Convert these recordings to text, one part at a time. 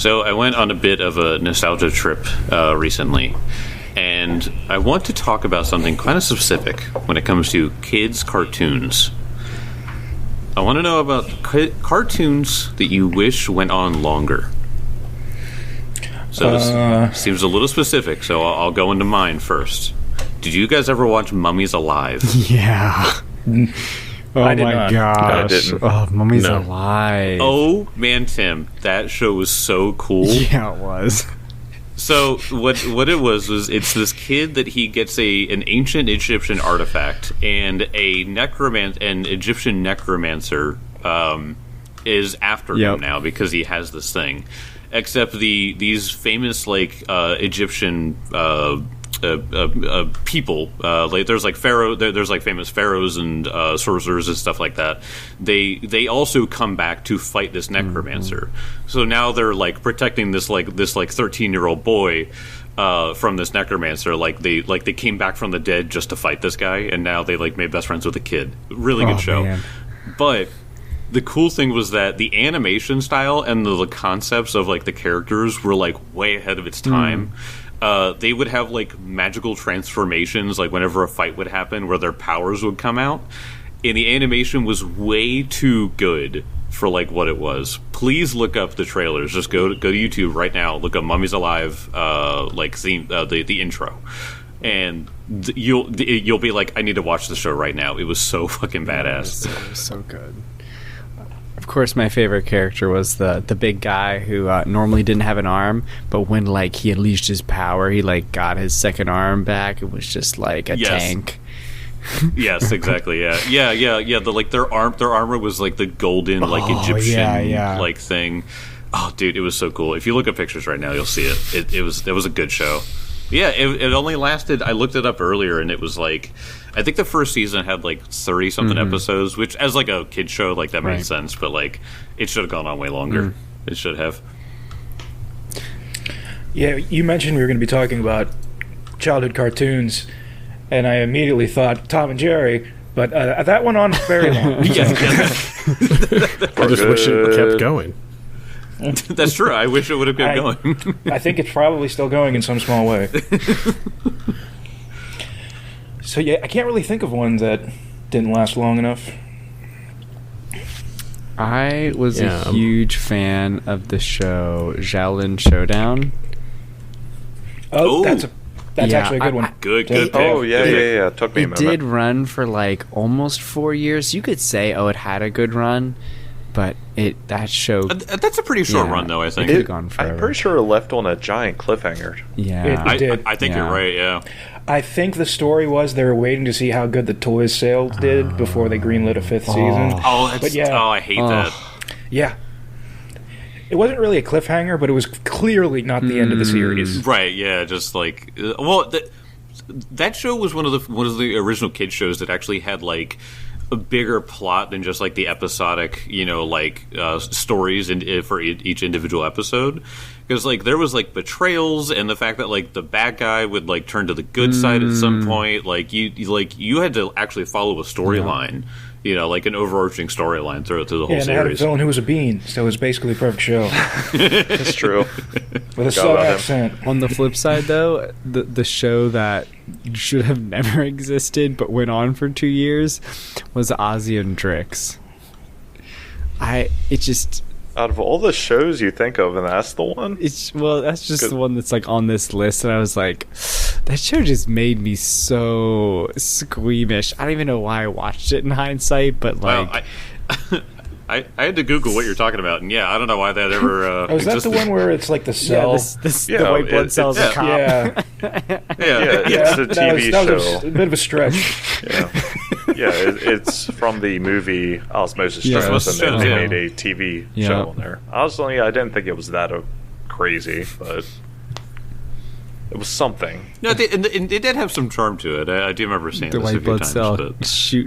So I went on a bit of a nostalgia trip recently, and I want to talk about something kind of specific when it comes to kids' cartoons. I want to know about cartoons that you wish went on longer. So this seems a little specific, so I'll go into mine first. Did you guys ever watch Mummies Alive? Yeah. Oh I did my not. gosh. I didn't. Oh, Mummies No. Alive. Oh, man, Tim, that show was so cool. Yeah, it was. So what it was it's this kid that he gets an ancient Egyptian artifact, and an Egyptian necromancer is after him now because he has this thing. Except these famous Egyptian people, there's like pharaoh, there's like famous pharaohs and sorcerers and stuff like that. They also come back to fight this necromancer. Mm-hmm. So now they're like protecting this 13-year-old boy from this necromancer. They came back from the dead just to fight this guy, and now they made best friends with the kid. Really good show, man. but. The cool thing was that the animation style and the concepts of the characters were way ahead of its time. They would have magical transformations whenever a fight would happen where their powers would come out, and the animation was way too good for what it was. Please look up the trailers. Just go to YouTube right now. Look up Mummies Alive theme, the intro. And you'll be like, I need to watch the show right now. It was so fucking badass. It was so good. Of course, my favorite character was the big guy who normally didn't have an arm, but when he unleashed his power, he got his second arm back. It was just like a tank. Yes, exactly. Yeah. Their armor was the golden Egyptian thing. Oh, dude, it was so cool. If you look at pictures right now, you'll see it. It was a good show. Yeah, it only lasted. I looked it up earlier, and it was I think the first season had 30 something episodes, which as a kid show that made sense, but it should have gone on way longer. It should have. Yeah, you mentioned we were going to be talking about childhood cartoons, and I immediately thought Tom and Jerry, but that went on very long. I just wish it kept going. That's true. I wish it would have kept going. I think it's probably still going in some small way. So yeah, I can't really think of one that didn't last long enough. I was a huge fan of the show Xiaolin Showdown. Oh, that's actually a good one. Good pick. Oh, yeah. It took me a moment. It did run for almost 4 years. You could say, it had a good run, but that show... That's a pretty short run, though, I think. It could have gone forever. I'm pretty sure it left on a giant cliffhanger. Yeah. It did. I think you're right, yeah. I think the story was they were waiting to see how good the Toys sales did before they greenlit a fifth season. I hate that. Yeah. It wasn't really a cliffhanger, but it was clearly not the end of the series. Right, yeah, just that show was one of the original kids shows that actually had a bigger plot than just the episodic, stories for each individual episode. Because there was betrayals, and the fact that the bad guy would turn to the good side at some point. You had to actually follow a storyline. An overarching storyline through the whole series. And I had a villain who was a bean, so it was basically a perfect show. That's true. With a Southern accent. On the flip side, though, the show that should have never existed but went on for 2 years was Ozzy and Drix. Out of all the shows you think of, and that's the one? That's just the one that's on this list, and I was like, that show just made me so squeamish. I don't even know why I watched it in hindsight, but I had to Google what you're talking about, and I don't know why that ever is that the one where it's the cell? The white blood cells a cop. Yeah. It's a TV show. That was a bit of a stretch. It's from the movie Osmosis Jones, and then they made a TV show on there. Honestly, I didn't think it was that crazy, but it was something. No, it did have some charm to it. I do remember seeing the this white blood times, cell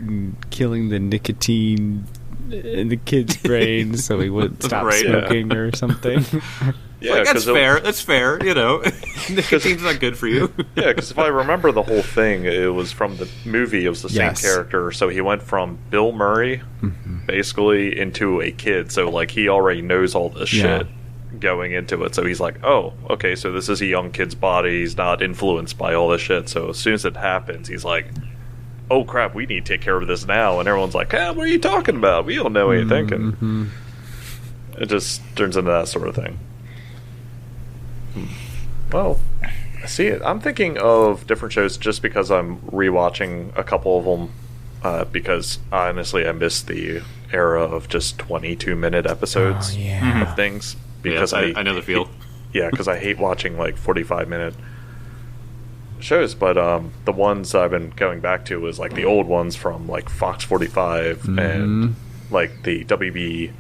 killing the nicotine in the kid's brain so he wouldn't stop smoking or something. Yeah, that's fair. That's fair. Nicotine's not good for you. Yeah, because if I remember the whole thing, it was from the movie. It was the same character. So he went from Bill Murray, basically, into a kid. So he already knows all this shit going into it. So he's like, oh, okay, so this is a young kid's body. He's not influenced by all this shit. So as soon as it happens, he's like, oh crap, we need to take care of this now. And everyone's like, what are you talking about? We don't know anything. And it just turns into that sort of thing. Well, I see it. I'm thinking of different shows just because I'm rewatching a couple of them because honestly I missed the era of just 22-minute episodes of things. Because I know the feel. Yeah, because I hate watching like 45-minute shows, but the ones I've been going back to is like the old ones from like Fox 45 and like the WB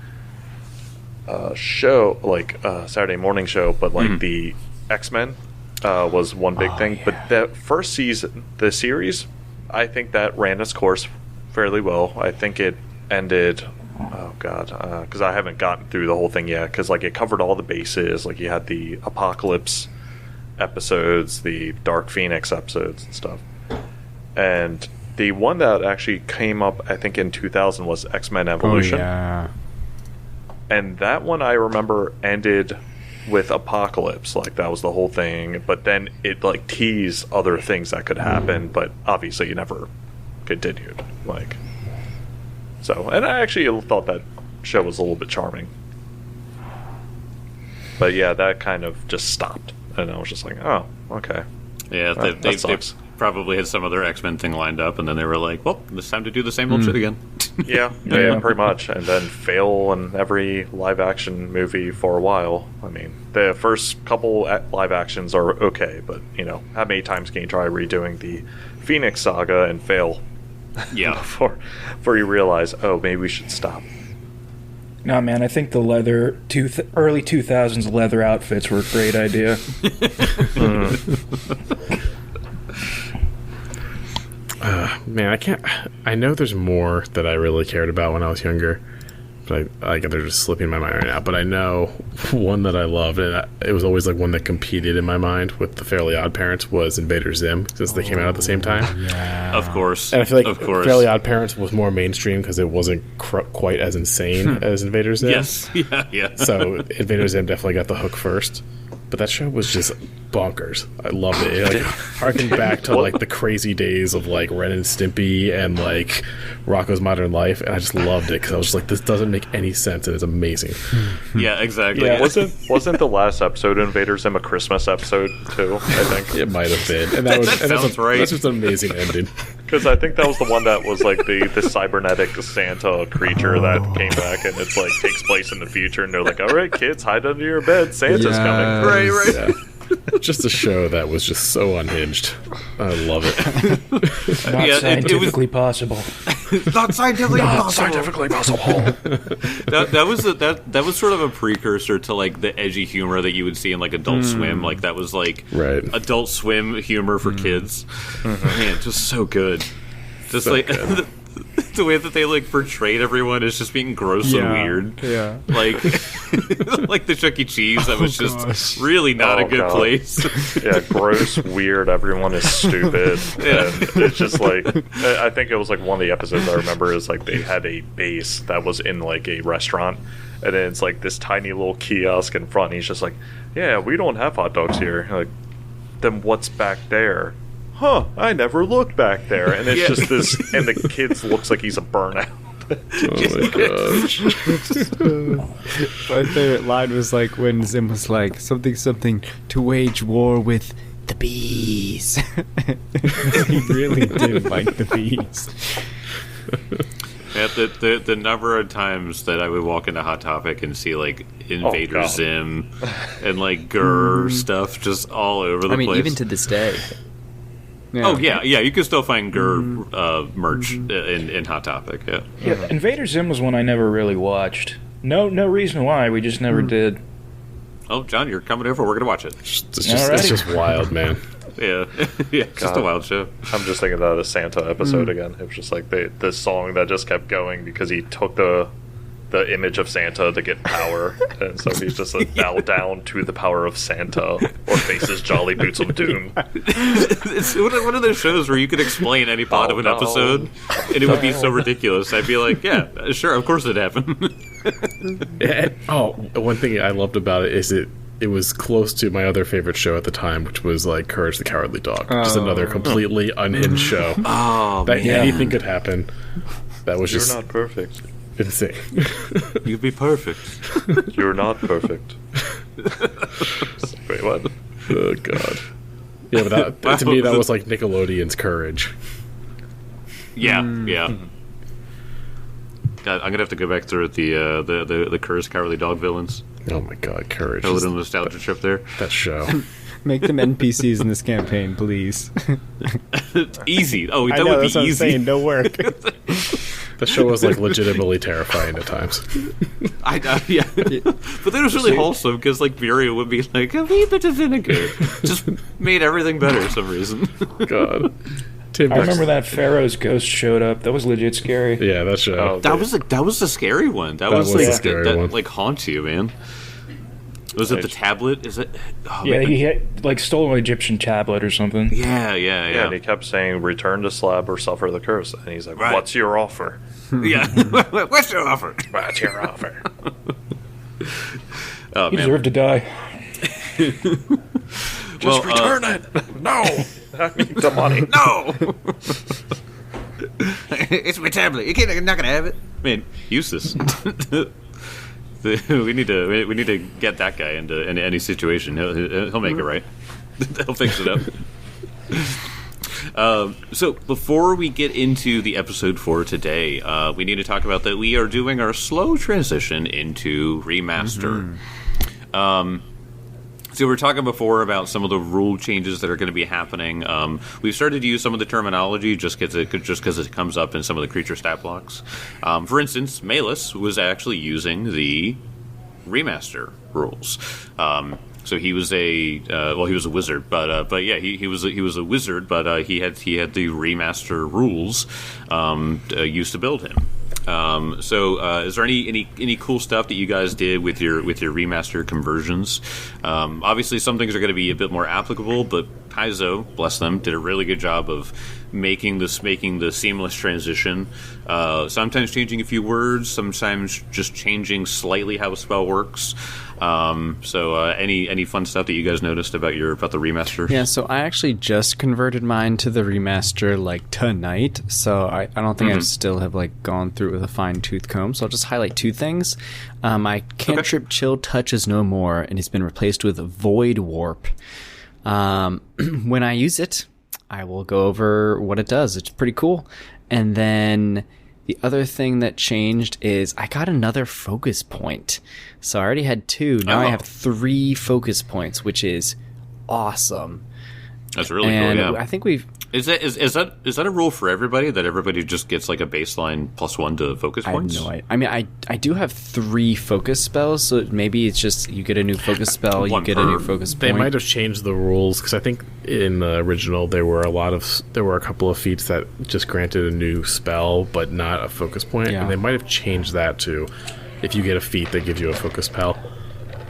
show, like Saturday morning show, but like the X-Men was one big thing. But that first season, the series, I think that ran its course fairly well. I think it ended, because I haven't gotten through the whole thing yet, because like it covered all the bases. Like you had the Apocalypse episodes, the Dark Phoenix episodes and stuff. And the one that actually came up, I think in 2000, was X-Men Evolution. And that one I remember ended with Apocalypse, like that was the whole thing, but then it like teased other things that could happen, but obviously it never continued. Like, so, and I actually thought that show was a little bit charming. But yeah, that kind of just stopped, and I was just like, oh, okay. Yeah, they probably had some other X-Men thing lined up, and then they were like, well, it's time to do the same old shit again. yeah, pretty much. And then fail in every live-action movie for a while. I mean, the first couple live actions are okay, but, you know, how many times can you try redoing the Phoenix Saga and fail? Yeah. before you realize, oh, maybe we should stop. No, man, I think the early 2000s leather outfits were a great idea. Man, I know there's more that I really cared about when I was younger, but they're just slipping my mind right now. But I know one that I loved, and it was always like one that competed in my mind with the Fairly Odd Parents, was Invader Zim, since they came out at the same time. Yeah. Of course. And I feel like Fairly Odd Parents was more mainstream because it wasn't quite as insane as Invader Zim. Yes. Yeah. So Invader Zim definitely got the hook first. But that show was just bonkers. I loved it. It harkened back to like the crazy days of like Ren and Stimpy and like Rocko's Modern Life, and I just loved it because I was just like, this doesn't make any sense, and it's amazing. Yeah, exactly. Yeah. Wasn't the last episode of Invader Zim a Christmas episode too? I think it might have been, and that sounds right. That's just an amazing ending. Because I think that was the one that was like the cybernetic Santa creature that came back, and it's like takes place in the future, and they're like, all right, kids, hide under your bed, Santa's coming. Right. Yeah. Just a show that was just so unhinged. I love it. Not scientifically possible. Not scientifically possible. Scientifically possible. that was sort of a precursor to like the edgy humor that you would see in like Adult Swim. Like that was like Adult Swim humor for kids. Man, just so good. Just so like good. The way that they like portrayed everyone as just being gross and weird. Yeah. Like like the Chuck E. Cheese, that was just really not a good place. Yeah, gross, weird, everyone is stupid. And it's just like, I think it was like one of the episodes I remember is like they had a base that was in like a restaurant, and then it's like this tiny little kiosk in front, and he's just like, yeah, we don't have hot dogs here. Like, then what's back there? Huh, I never looked back there. And it's just this, and the kid looks like he's a burnout. Oh my gosh. My favorite line was like when Zim was like, something to wage war with the bees. He really did like the bees. Yeah, the number of times that I would walk into Hot Topic and see like Invader Zim and like Grr stuff just all over the place. I mean, even to this day. Yeah. Oh yeah, you can still find Grr merch in Hot Topic. Yeah. Invader Zim was one I never really watched. No reason why. We just never did. Oh, John, you're coming over. We're gonna watch it. It's just wild, man. Yeah, it's just a wild show. I'm just thinking of the Santa episode again. It was just like the song that just kept going because he took the the image of Santa to get power, and so he's just like, bow down to the power of Santa, or faces Jolly Boots of Doom. It's one of those shows where you could explain any part of an episode, and it would be so ridiculous. I'd be like, yeah, sure, of course it happened. One thing I loved about it is it was close to my other favorite show at the time, which was like Courage the Cowardly Dog. Just another completely unhinged show. Anything could happen. That was You're not perfect. Insane. You'd be perfect. You're not perfect. Wait, what? Oh, God. Yeah, but that, to me, that was like Nickelodeon's Courage. Yeah. God, I'm gonna have to go back through the Courage the Cowardly Dog villains. Oh my God, Courage! A little nostalgia trip there. That show. Make them NPCs in this campaign, please. Easy. Oh, that I know, would that's be what I'm easy. saying, no work. The show was like legitimately terrifying at times. Yeah. But then it was really wholesome because like Vireo would be like, a wee bit of vinegar. Just made everything better for some reason. God. I remember that Pharaoh's ghost showed up. That was legit scary. Yeah, that show. That was the scary one. That was the like scary one. like haunts you, man. Was it the tablet? Is it? Oh, Yeah, man. he had like stole an Egyptian tablet or something. Yeah. And he kept saying, "Return to Slab or suffer the curse." And he's like, Right. "What's your offer?" Yeah. What's your offer? What's your offer? Oh, He man. deserved to die. Just return it. No, I need the money. No. It's my tablet. You're not gonna have it. Man, use this. We need to get that guy into any situation. He'll make it right. He'll fix it up. So before we get into the episode for today, we need to talk about that we are doing our slow transition into remaster. So we were talking before about some of the rule changes that are going to be happening. We've started to use some of the terminology just because it comes up in some of the creature stat blocks. For instance, Malus was actually using the remaster rules. So he was he was a wizard, but yeah, he was a wizard, but he had the remaster rules used to build him. So is there any cool stuff that you guys did with your remaster conversions? Obviously, some things are going to be a bit more applicable, but Paizo, bless them, did a really good job of making the seamless transition. Sometimes changing a few words, sometimes just changing slightly how a spell works. So any fun stuff that you guys noticed about the remaster? Yeah, so I actually just converted mine to the remaster like tonight, so I don't think I still have like gone through it with a fine-tooth comb, so I'll just highlight two things. My cantrip Chill Touch is no more, and it's been replaced with Void Warp. When I use it, I will go over what it does. It's pretty cool. And then the other thing that changed is I got another focus point. So I already had 2. Now I have 3 focus points, which is awesome. That's really cool. Yeah, I think we've. Is that a rule for everybody, that everybody just gets like a baseline +1 to focus points? I have no idea. I mean, I do have 3 focus spells, so maybe it's just you get a new focus spell, you get a new focus point. They might have changed the rules because I think in the original there were a couple of feats that just granted a new spell but not a focus point, and they might have changed that to if you get a feat that gives you a focus spell,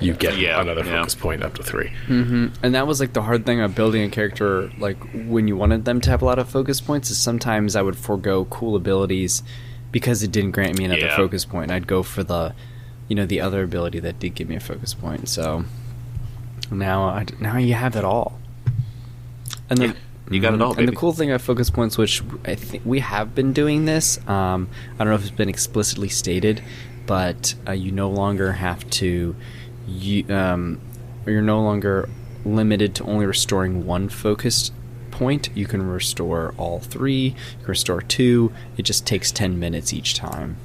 you get another focus point up to 3. Mm-hmm. And that was like the hard thing of building a character, like when you wanted them to have a lot of focus points, is sometimes I would forego cool abilities because it didn't grant me another focus point. I'd go for the other ability that did give me a focus point. So now you have it all. And then you got it all, baby. And the cool thing about focus points, which I think we have been doing this, I don't know if it's been explicitly stated, but you no longer have to. You're no longer limited to only restoring 1 focused point. You can restore all 3. You can restore 2. It just takes 10 minutes each time.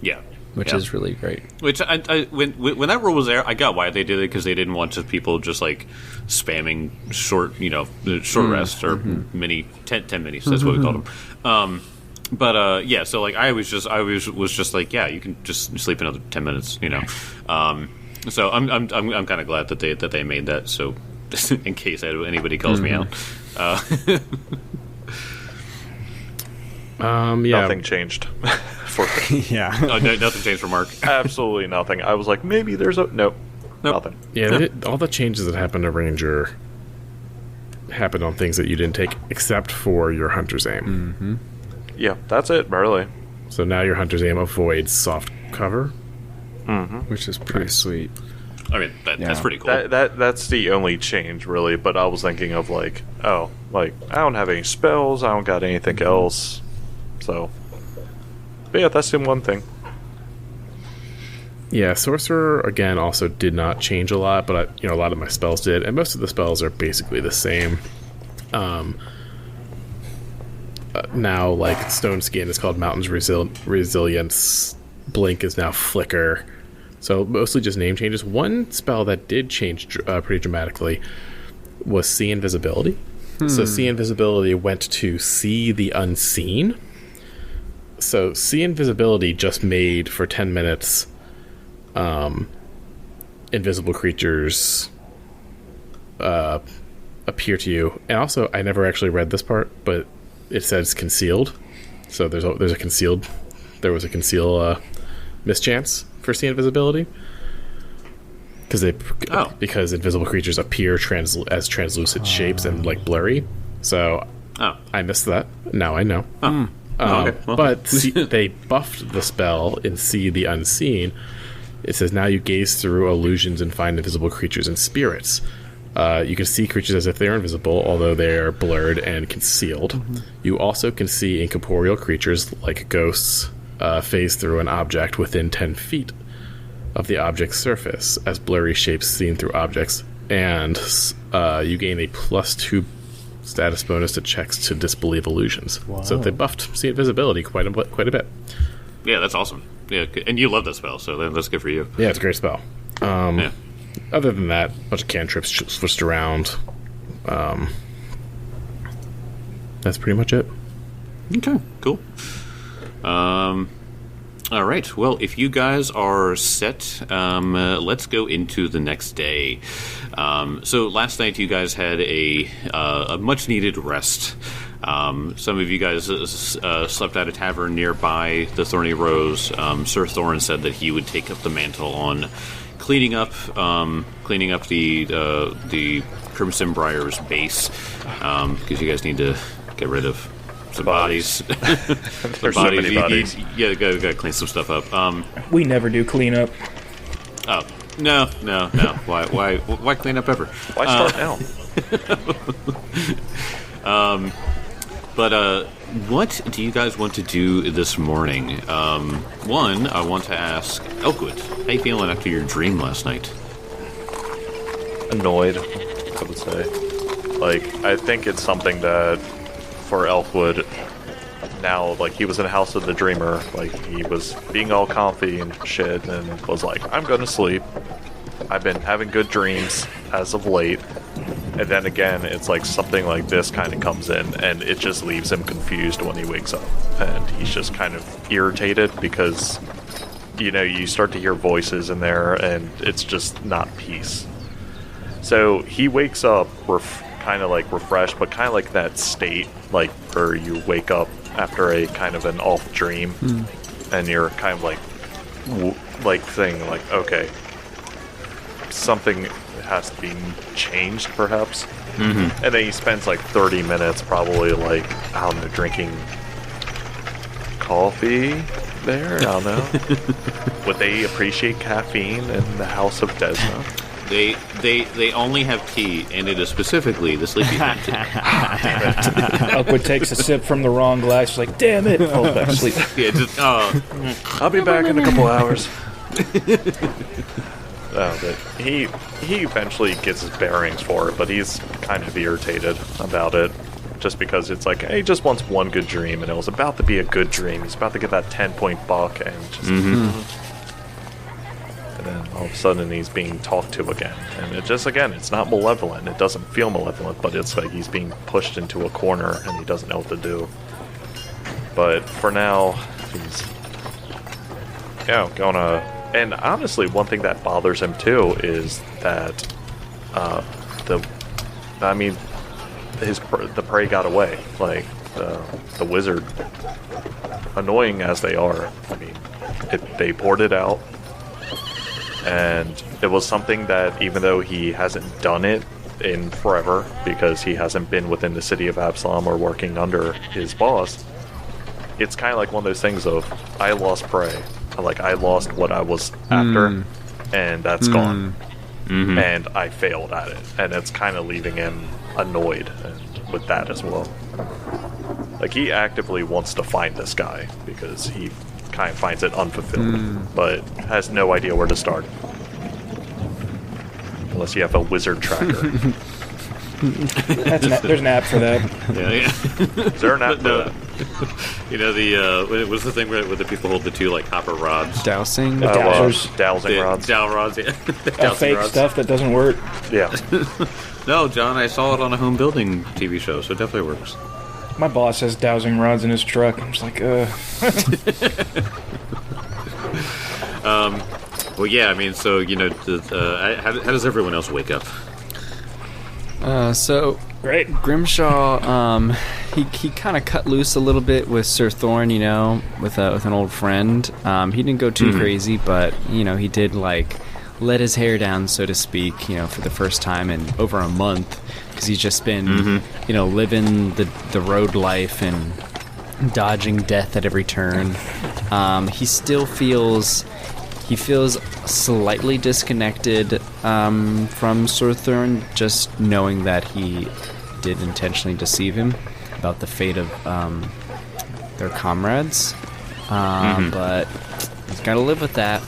Yeah, which is really great. Which when that rule was there, I got why they did it, because they didn't want people just like spamming short rest or mini 10 minis. That's what we called them. But yeah, so like I was just like, yeah, you can just sleep another 10 minutes, So I'm kind of glad that they made that. So in case anybody calls me out. Yeah. Nothing changed for Yeah. Oh, no, nothing changed for Mark. absolutely nothing. I was like, maybe there's a nope. Nothing. Yeah, all the changes that happened to Ranger happened on things that you didn't take, except for your Hunter's Aim. Mm-hmm. Yeah, that's it, really. So now your Hunter's Aim avoids soft cover. Mm-hmm. Which is pretty sweet. I mean, that's pretty cool. That's the only change, really. But I was thinking of like, I don't have any spells. I don't got anything else. So, but yeah, that's the one thing. Yeah, Sorcerer, again, also did not change a lot, but a lot of my spells did, and most of the spells are basically the same. Now, like, Stone Skin is called Mountain's Resilience, Blink is now Flicker, so mostly just name changes. One spell that did change pretty dramatically was See Invisibility. So See Invisibility went to See the Unseen. So See Invisibility just made, for 10 minutes... invisible creatures appear to you, and also I never actually read this part, but it says concealed. So there was a conceal mischance for See Invisibility because invisible creatures appear as translucent shapes and like blurry. So I missed that. Now I know. Okay. Well. But they buffed the spell in See the Unseen. It says, now you gaze through illusions and find invisible creatures and spirits. You can see creatures as if they're invisible, although they are blurred and concealed. Mm-hmm. You also can see incorporeal creatures, like ghosts, phase through an object within 10 feet of the object's surface, as blurry shapes seen through objects. And you gain a +2 status bonus to checks to disbelieve illusions. Wow. So they buffed See Invisibility quite a bit. Yeah, that's awesome. Yeah, and you love that spell, so that's good for you. Yeah, it's a great spell. Other than that, a bunch of cantrips switched around. That's pretty much it. Okay, cool. All right. Well, if you guys are set, let's go into the next day. So last night you guys had a much-needed rest. Some of you guys slept at a tavern nearby the Thorny Rose. Sir Thorin said that he would take up the mantle on cleaning up the Crimson Briar's base, because you guys need to get rid of some bodies. There's so many bodies. Yeah, gotta clean some stuff up. We never do cleanup. Oh, no. Why clean up ever? Why start now? But what do you guys want to do this morning? One, I want to ask Elkwood, how you feeling after your dream last night? Annoyed, I would say. Like, I think it's something that, for Elkwood, now, like, he was in House of the Dreamer, like, he was being all comfy and shit, and was like, I'm gonna sleep. I've been having good dreams as of late. And then again, it's like something like this kind of comes in, and it just leaves him confused when he wakes up. And he's just kind of irritated because, you start to hear voices in there, and it's just not peace. So he wakes up kind of like refreshed, but kind of like that state, like where you wake up after a kind of an off dream, and you're kind of like saying like, okay, something has to be changed, perhaps. Mm-hmm. And then he spends like 30 minutes probably like, I don't know, drinking coffee there? I don't know. Would they appreciate caffeine in the House of Desna? They only have tea, and it is specifically the Sleepytime tea. Damn it. Elkwood takes a sip from the wrong glass. She's like, damn it. Falls back asleep. Yeah, I'll be back in a couple hours. But he eventually gets his bearings for it, but he's kind of irritated about it, just because it's like, hey, he just wants one good dream, and it was about to be a good dream. He's about to get that 10-point buck, and just... And then all of a sudden he's being talked to again. And it just, again, it's not malevolent. It doesn't feel malevolent, but it's like he's being pushed into a corner, and he doesn't know what to do. But for now, he's... gonna... And honestly, one thing that bothers him too is that the prey got away. Like, the wizard, annoying as they are, I mean, they poured it out, and it was something that, even though he hasn't done it in forever, because he hasn't been within the city of Absalom or working under his boss, it's kind of like one of those things of, I lost prey. Like, I lost what I was after, and that's gone. Mm-hmm. And I failed at it. And it's kind of leaving him annoyed with that as well. Like, he actively wants to find this guy, because he kind of finds it unfulfilling, but has no idea where to start. Unless you have a wizard tracker. There's an app for that. Yeah. Is there an app for that? You know, what was the thing where the people hold the two, like, copper rods? Dowsing? The dowsers. Dowsing rods. Dowel rods, yeah. Fake rods. stuff that doesn't work. Yeah. No, John, I saw it on a home building TV show, so it definitely works. My boss has dowsing rods in his truck. I'm just like, Well, yeah, I mean, so, you know, how does everyone else wake up? So Great. Grimshaw, he kind of cut loose a little bit with Sir Thorn, you know, with an old friend. He didn't go too crazy, but, you know, he did, like, let his hair down, so to speak, you know, for the first time in over a month, because he's just been, you know, living the road life and dodging death at every turn. He still feels slightly disconnected from Sir Thorn, just knowing that he did intentionally deceive him about the fate of their comrades. But he's got to live with that.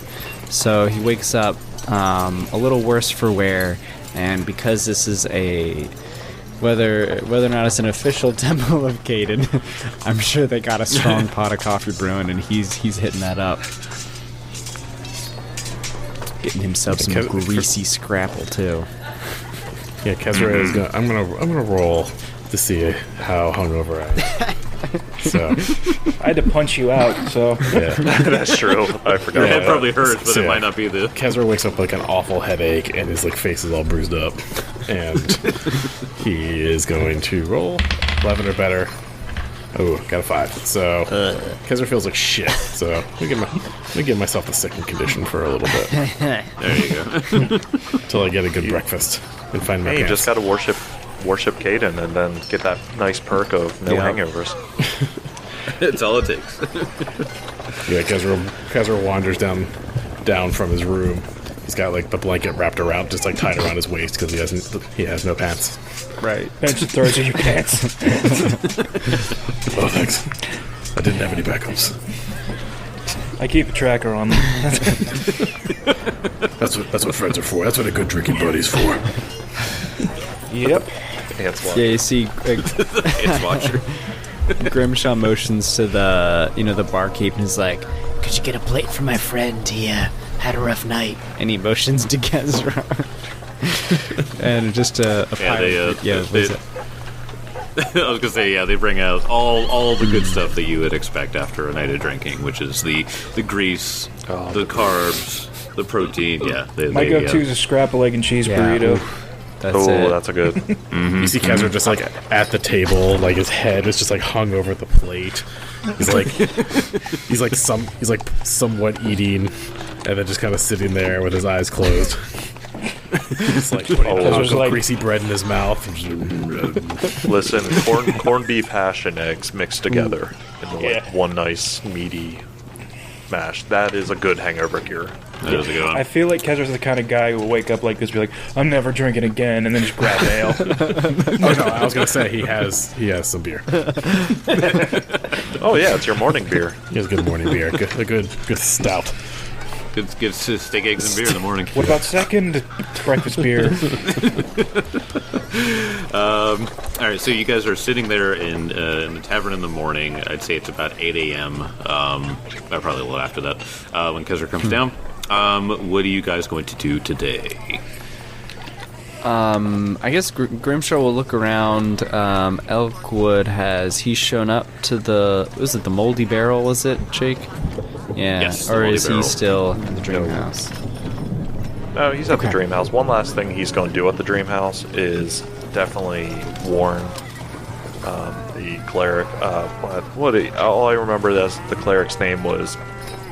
So he wakes up a little worse for wear, and because this is whether or not it's an official Temple of Caden, I'm sure they got a strong pot of coffee brewing, and he's hitting that up. Getting himself some greasy scrapple too. Yeah, Kezra is gonna. I'm gonna roll to see how hungover I am. So I had to punch you out. So yeah, That's true. I forgot. It probably hurts, but So, it might not be the... Kezra wakes up with like an awful headache, and his like face is all bruised up, and he is going to roll 11 or better. Oh, got a 5. So Kezra feels like shit. So let me give myself the second condition for a little bit There you go. until I get a good breakfast and find my Hey, you pants. just gotta worship Caden and then get that nice perk of no hangovers. It's all it takes. Yeah, Kezra wanders down from his room. He's got like the blanket wrapped around, just like tied around his waist because he has no pants. Right. bench throws in your pants. Oh, thanks. I didn't have any backups. I keep a tracker on them. That's what friends are for. That's what a good drinking buddy's for. Yep. Pants Yeah, you see It's watcher. Grimshaw motions to the barkeep and is like, "Could you get a plate for my friend? He had a rough night." And he motions to Kezra. And just a I was gonna say, yeah, they bring out all the good stuff that you would expect after a night of drinking, which is the grease, the carbs, the protein. Yeah, My go-to is a scrapple egg and cheese burrito. That's it. That's a good. You see Kezra just like at the table, like his head is just like hung over the plate. He's like somewhat eating, and then just kind of sitting there with his eyes closed. It's like putting a hunk of greasy bread in his mouth. Listen, corned beef hash and eggs mixed together into one nice meaty mash. That is a good hangover cure. That is a good one. I feel like Kezra's the kind of guy who will wake up like this, be like, "I'm never drinking again," and then just grab ale. Oh no, I was gonna say he has some beer. Oh yeah, it's your morning beer. He has good morning beer, a good stout. Good steak, eggs, and beer in the morning. What about second breakfast beer? All right, so you guys are sitting there in the tavern in the morning. I'd say it's about 8 a.m. Probably a little after that when Kezra comes down. What are you guys going to do today? I guess Grimshaw will look around. Elkwood he's shown up to was it the Moldy Barrel, was it, Jake? Yeah, Yes, or is Barrel. he still in the Dream House? No, he's at the Dream House. One last thing he's going to do at the Dream House is definitely warn. the cleric. All I remember is the cleric's name was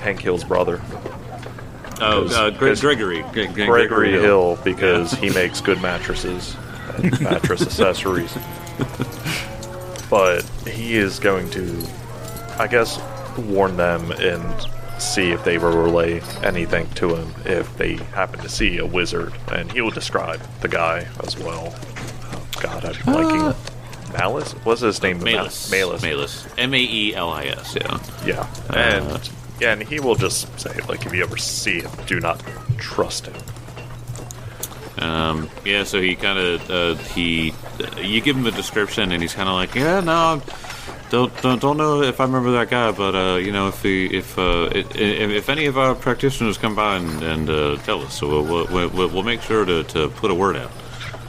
Hank Hill's brother. Gregory. Gregory Hill, because he makes good mattresses and mattress accessories. But he is going to, I guess, warn them and see if they will relay anything to him if they happen to see a wizard. And he will describe the guy as well. Oh, God, I'm blanking. Malice? What's his name? Malus. Maelis, yeah. Yeah. And he will just say, like, if you ever see him, do not trust him. So he kind of, you give him a description and he's kind of like, yeah, no, don't know if I remember that guy, but, if any of our practitioners come by and tell us, so we'll make sure to put a word out.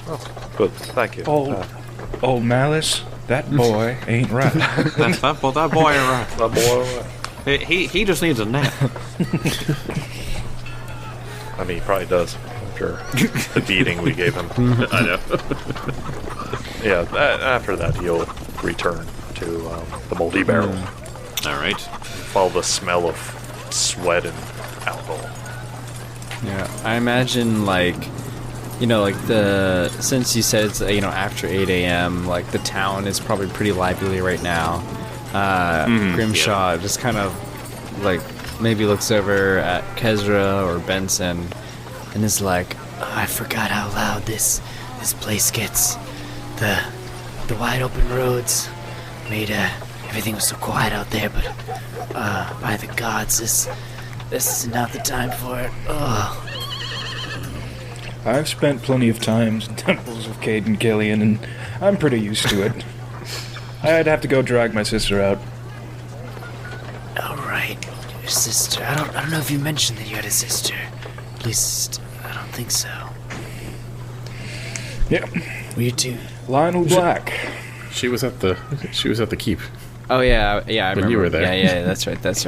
Oh, good, thank you. Old Malice, that boy ain't right. that boy ain't right. That boy ain't right. He just needs a nap. I mean, he probably does. After the beating we gave him. I know. Yeah, after that he'll return to the moldy barrel. All right. Follow the smell of sweat and alcohol. Yeah, I imagine, since you said it's, after 8 a.m., the town is probably pretty lively right now. Grimshaw just kind of, maybe looks over at Kezra or Benson and is like, I forgot how loud this place gets. The wide open roads made everything was so quiet out there, but by the gods, this is not the time for it. Ugh. I've spent plenty of times in temples of Cayden Killian, and I'm pretty used to it. I'd have to go drag my sister out. All right, your sister. I don't know if you mentioned that you had a sister. At least I don't think so. Yeah. Were you two? Lionel Black. She was at the keep. Oh yeah, I remember. You were there. Yeah, that's right. I was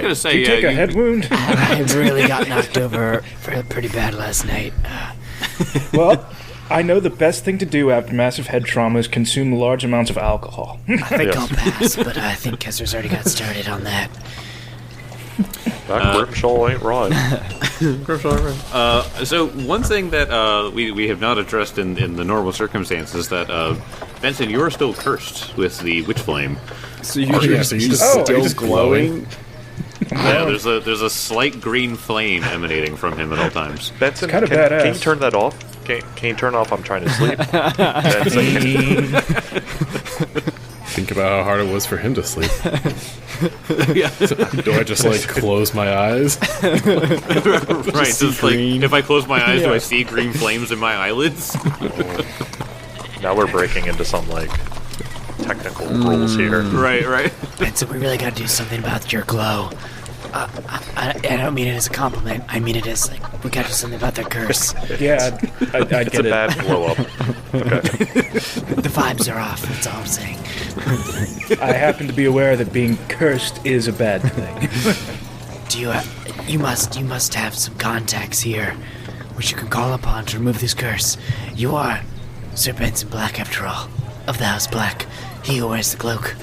gonna say, Did you take a head wound? I really got knocked over pretty bad last night. Well, I know the best thing to do after massive head trauma is consume large amounts of alcohol. I think I'll pass, but I think Kezra's already got started on that. That Grimshaw ain't right. So one thing that we have not addressed in the normal circumstances is that Benson, you are still cursed with the witch flame. So you're still glowing. Yeah, there's a slight green flame emanating from him at all times. Benson, kind of badass. Can you turn that off? Can you turn off? I'm trying to sleep. Benson. Think about how hard it was for him to sleep. Yeah. So, do I just close my eyes? Right. Just if I close my eyes, do I see green flames in my eyelids? Now we're breaking into some technical rules here. Right. Benson, we really gotta do something about your glow. I don't mean it as a compliment. I mean it as we gotta do something about that curse. Yeah, I get It's a bad blow up. Okay. The vibes are off. That's all I'm saying. I happen to be aware that being cursed is a bad thing. You must have some contacts here, which you can call upon to remove this curse. You are Sir Benson Black, after all, of the House Black. He who wears the cloak.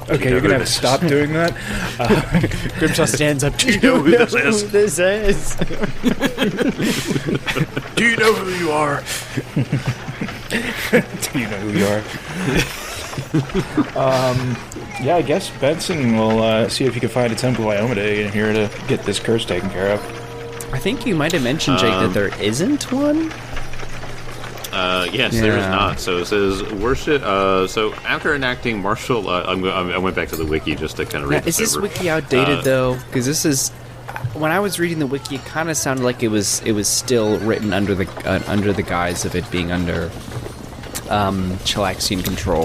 Okay, you're gonna have to stop doing that. Grimshaw stands up. Do you know who this is? This is. Do you know who you are? Do you know who you are? Yeah, I guess Benson will see if he can find a Temple of Iomedae in here to get this curse taken care of. I think you might have mentioned, Jake, that there isn't one. Yes, there is not. So it says worship. So after enacting martial, I went back to the wiki just to kind of read. Is this wiki outdated though? Because this is. When I was reading the wiki, it kind of sounded like it was still written under the guise of it being under Chelaxian control.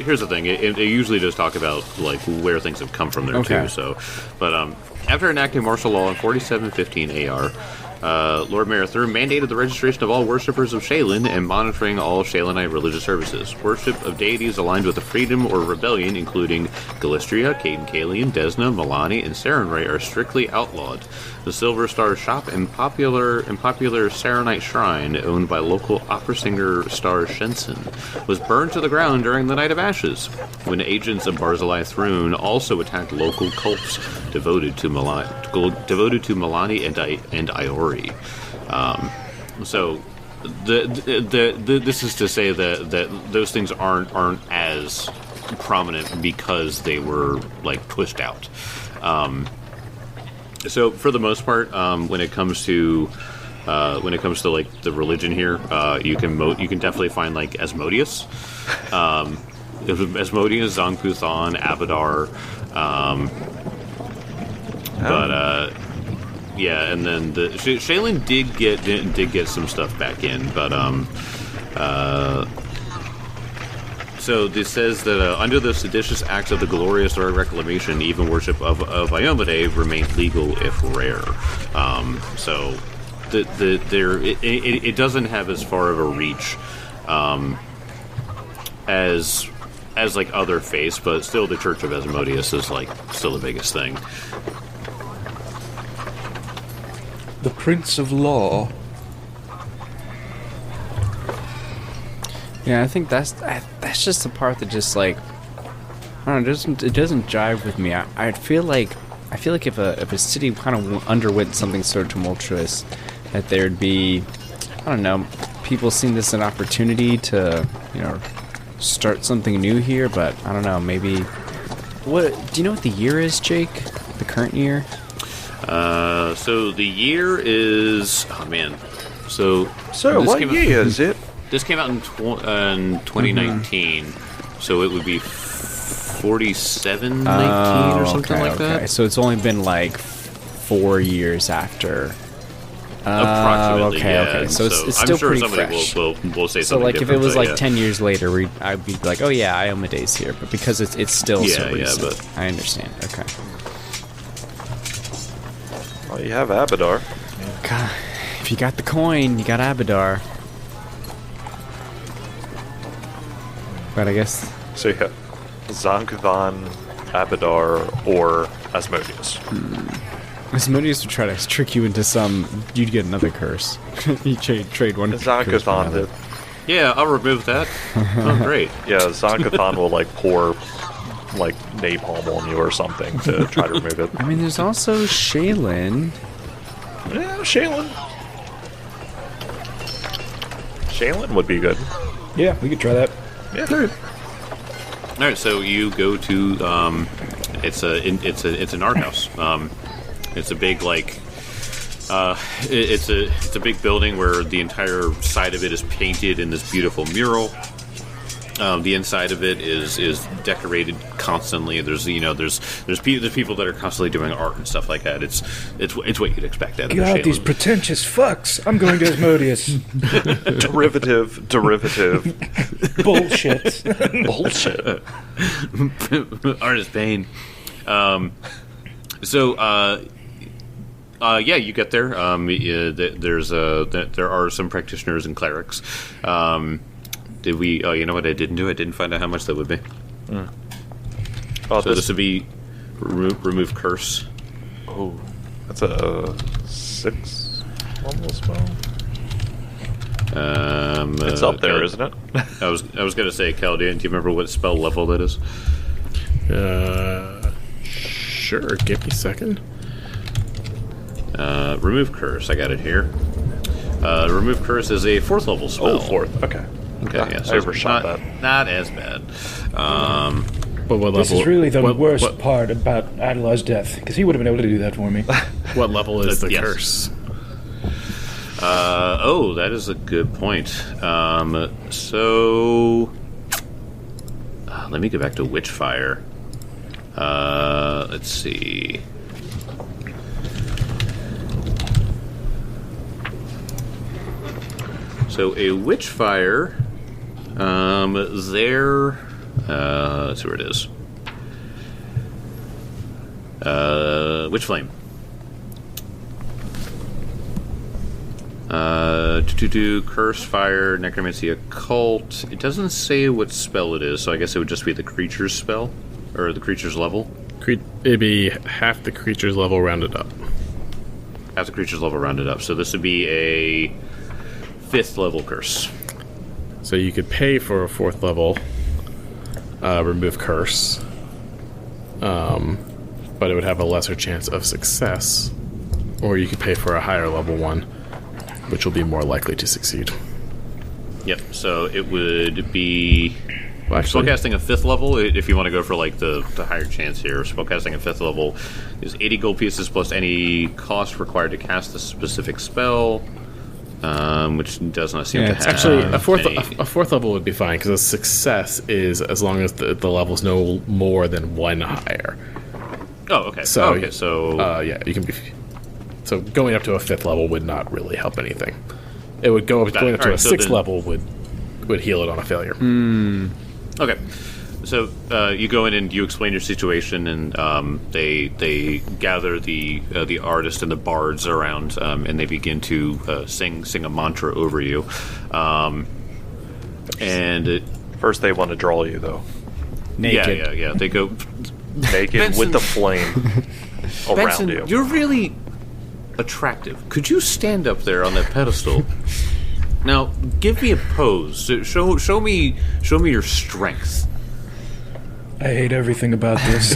Here's the thing. It usually does talk about where things have come from there too. So, but after enacting martial law in 4715 AR, Lord Marathur mandated the registration of all worshippers of Shaylin and monitoring all Shaylinite religious services. Worship of deities aligned with the Freedom or Rebellion, including Galistria, Caden Kalian, Desna, Milani, and Sarenrae, are strictly outlawed. The Silver Star Shop and popular Sarenite Shrine, owned by local opera singer Star Shenson, was burned to the ground during the Night of Ashes, when agents of Barzillai Thrune also attacked local cults devoted to Milani and Iori. So, this is to say that those things aren't as prominent because they were like pushed out. So, for the most part, when it comes to like the religion here, you can definitely find like Asmodeus, Zong-Puthan, Abadar, but. Yeah, and then Shaylin did get some stuff back in, but so this says that under the seditious acts of the glorious reclamation, even worship of Iomedae remained legal if rare. So it doesn't have as far of a reach as like other faiths, but still the Church of Asmodeus is like still the biggest thing. The Prince of Law. Yeah, I think that's just the part that just like I don't know, it doesn't jive with me. I feel like if a city kind of underwent something so tumultuous, that there'd be, I don't know, people seeing this as an opportunity to, you know, start something new here. But I don't know, maybe. What do you know what the year is, Jake? The current year? So the year is... Oh, man. So what year is it? This came out in 2019, so it would be 4719 or something like that. So it's only been like 4 years after... Approximately, okay. So it's still I'm sure pretty somebody fresh. will say so something like if it was like yeah. 10 years later, I'd be like, oh yeah, Iomedae's here. But because it's still so recent, but I understand. Okay. Well, you have Abadar. God, if you got the coin, you got Abadar. But I guess... So you have Zong-Puthan, Abadar, or Asmodeus. Asmodeus would try to trick you into some... You'd get another curse. You trade one curse for Zong-Puthan another. did. Yeah, I'll remove that. Oh, great. Yeah, Zong-Puthan will like pour like napalm on you or something to try to remove it. I mean, there's also Shaylin. Yeah, Shaylin. Shaylin would be good. Yeah, we could try that. Yeah. All right, so you go to it's an art house. It's a big like it's a big building where the entire side of it is painted in this beautiful mural. The inside of it is decorated constantly. There's people that are constantly doing art and stuff like that. It's what you'd expect out of God, these pretentious fucks. I'm going to Asmodeus. Derivative. Bullshit. Bullshit. Artist pain. Yeah, you get there. There are some practitioners and clerics. Did we? Oh, you know what I didn't do? I didn't find out how much that would be. Oh, so this would be remove curse. Oh, that's a 6 level spell. It's up there, isn't it? I was gonna say, Caldean. Do you remember what spell level that is? Sure. Give me a second. Remove curse. I got it here. Remove curse is a 4th level spell. Oh, 4th. Okay. Okay, yeah, so I overshot that. Not as bad. But what level? This is really the worst part about Adelar's death, because he would have been able to do that for me. What level is the yes. curse? That is a good point. So let me go back to Witchfire. Let's see. So a Witchfire, let's see where it is. Witch Flame. To curse, fire, necromancy, occult. It doesn't say what spell it is, so I guess it would just be the creature's spell or the creature's level. It'd be half the creature's level rounded up. Half the creature's level rounded up. So this would be a 5th level curse. So you could pay for a 4th level remove curse, but it would have a lesser chance of success, or you could pay for a higher level one, which will be more likely to succeed. Yep, so it would be spellcasting a 5th level. If you want to go for like the higher chance here, spellcasting a 5th level is 80 gold pieces plus any cost required to cast a specific spell, which does not seem to have. Actually, a 4th level would be fine because a success is as long as the level's no more than 1 higher. Oh, okay. So yeah, you can be. So going up to a 5th level would not really help anything. It would going up to a 6th level would heal it on a failure. Okay, so you go in and you explain your situation, and they gather the artist and the bards around, and they begin to sing a mantra over you. First, they want to draw you though. Naked. Yeah. They go naked Benson, with the flame around Benson, you. You're really attractive. Could you stand up there on that pedestal? Now, give me a pose. Show me your strength. I hate everything about this.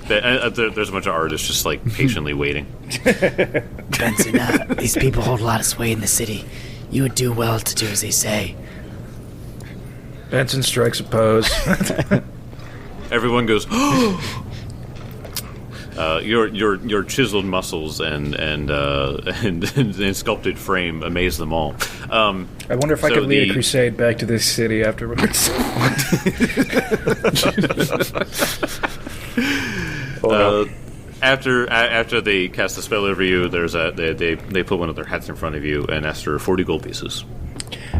There's a bunch of artists just like patiently waiting. Benson, these people hold a lot of sway in the city. You would do well to do as they say. Benson strikes a pose. Everyone goes. Your chiseled muscles and sculpted frame amaze them all. I wonder if I could lead a crusade back to this city afterwards. After they cast the spell over you, they put one of their hats in front of you and ask for 40 gold pieces.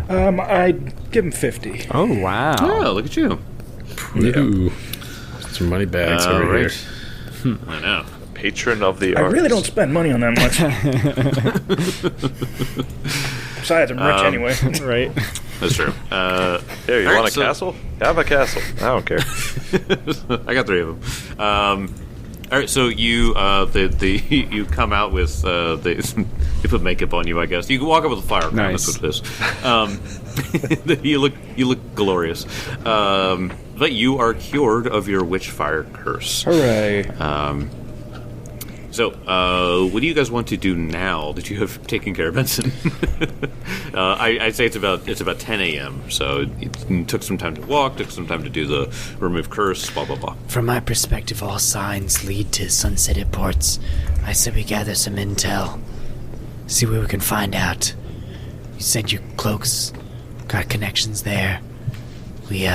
I'd give him 50. Oh, wow. Oh, look at you. Ooh. Some money bags over here. I know. Patron of the arts. I really don't spend money on that much. Besides, I'm rich anyway. Right. That's true. Here, you want a castle? Have a castle. I don't care. I got 3 of them. All right, so you you come out with they put makeup on you, I guess. You can walk up with a fire crown. Nice. That's what it is. You look glorious. But you are cured of your witch fire curse. Hooray! So, what do you guys want to do now that you have taken care of Benson? I'd say it's about 10 a.m. So it took some time to walk, took some time to do the remove curse, blah blah blah. From my perspective, all signs lead to Sunset Imports. I said we gather some intel, see what we can find out. You sent your cloaks, got connections there. We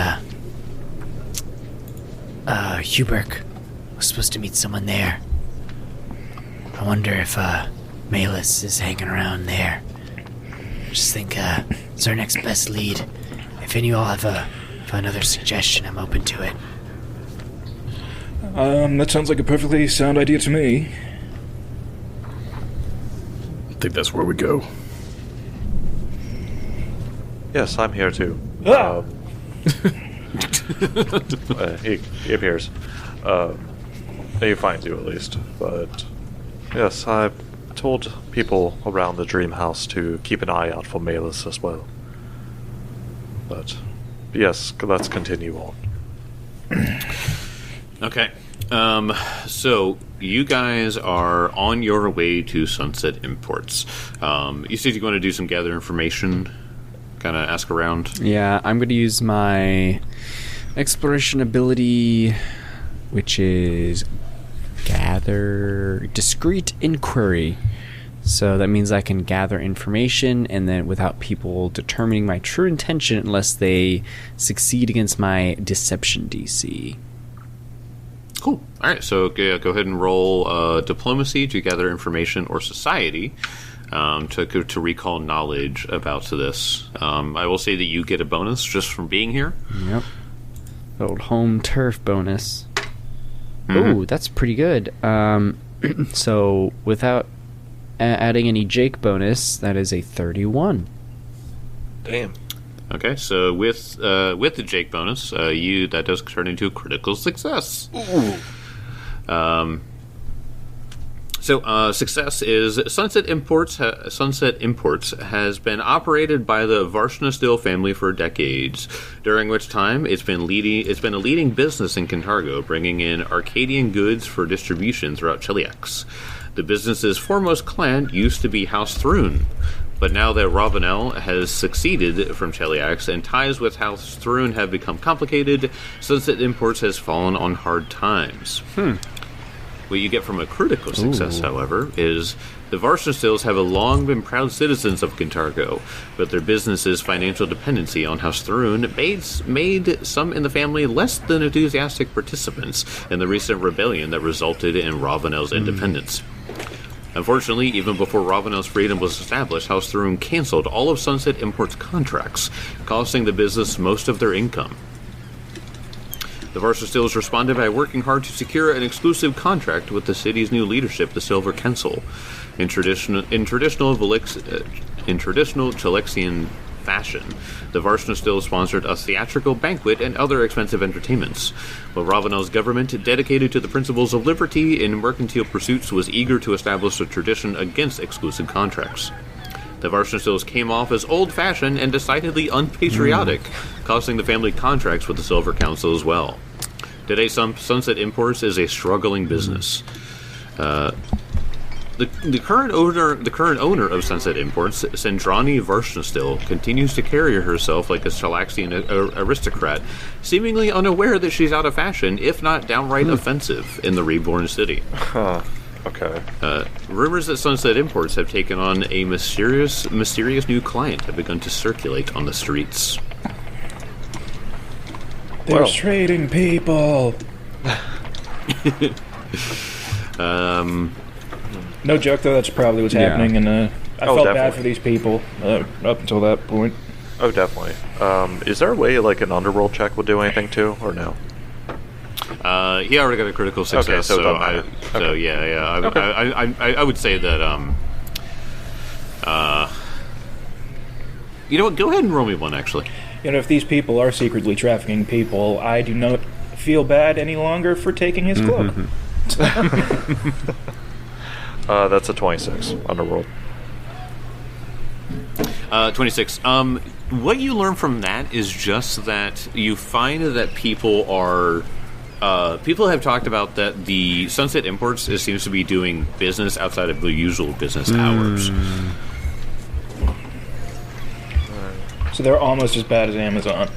Huberk was supposed to meet someone there. I wonder if Malus is hanging around there. Just think it's our next best lead. If any of you all have another suggestion, I'm open to it. That sounds like a perfectly sound idea to me. I think that's where we go. Yes, I'm here too. He appears. He finds you at least, but yes, I've told people around the Dream House to keep an eye out for Malus as well. But yes, let's continue on. Okay. So you guys are on your way to Sunset Imports. You said you want to do some gather information, kind of ask around. Yeah, I'm going to use my exploration ability, which is gather discreet inquiry. So that means I can gather information and then without people determining my true intention unless they succeed against my deception DC. Cool. All right, so go ahead and roll diplomacy to gather information or society to recall knowledge about this. I will say that you get a bonus just from being here. Yep. Old home turf bonus. Ooh, that's pretty good. So without adding any Jake bonus, that is a 31. Damn. Okay, so with the Jake bonus, that does turn into a critical success. Ooh. Success is Sunset Imports. Sunset Imports has been operated by the Varshnastil family for decades, during which time it's been a leading business in Kintargo, bringing in Arcadian goods for distribution throughout Cheliax. The business's foremost clan used to be House Thrun, but now that Ravenel has succeeded from Cheliax and ties with House Thrun have become complicated, Sunset Imports has fallen on hard times. What you get from a critical success, however, is the Varshnastils have long been proud citizens of Kintargo, but their business's financial dependency on House Thrun made some in the family less than enthusiastic participants in the recent rebellion that resulted in Ravenel's independence. Unfortunately, even before Ravenel's freedom was established, House Thrun canceled all of Sunset Imports' contracts, costing the business most of their income. The Varshnastils responded by working hard to secure an exclusive contract with the city's new leadership, the Silver Council. In traditional Chelixian fashion, the Varshnastils sponsored a theatrical banquet and other expensive entertainments. While Ravenel's government, dedicated to the principles of liberty in mercantile pursuits, was eager to establish a tradition against exclusive contracts. The Varshnastils came off as old-fashioned and decidedly unpatriotic, costing the family contracts with the Silver Council as well. Today, Sunset Imports is a struggling business. The current owner of Sunset Imports, Sendrani Varshnastil, continues to carry herself like a Chelaxian aristocrat, seemingly unaware that she's out of fashion, if not downright offensive, in the reborn city. Huh. Okay. Rumors that Sunset Imports have taken on a mysterious new client have begun to circulate on the streets. There's trading people. No joke though. That's probably what's happening, and I felt bad for these people up until that point. Oh, definitely. Is there a way like an underworld check would do anything too, or no? He already got a critical success, okay, I would say that you know what? Go ahead and roll me one, actually. You know, if these people are secretly trafficking people, I do not feel bad any longer for taking his cloak. That's a 26 underworld. 26. What you learn from that is just that you find that people have talked about that the Sunset Imports seems to be doing business outside of the usual business hours. So they're almost as bad as Amazon.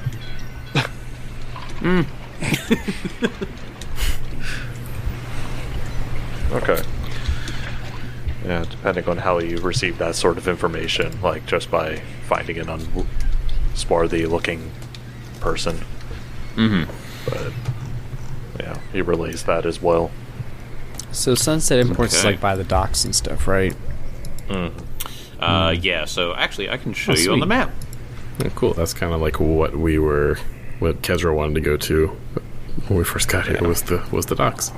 Okay. Yeah, depending on how you receive that sort of information, like just by finding an unswarthy-looking person. But yeah, he relays that as well. So Sunset Imports is like by the docks and stuff, right? Yeah, so actually I can show you on the map. Oh, cool. That's kind of like what Kezra wanted to go to when we first got here. Was the docks.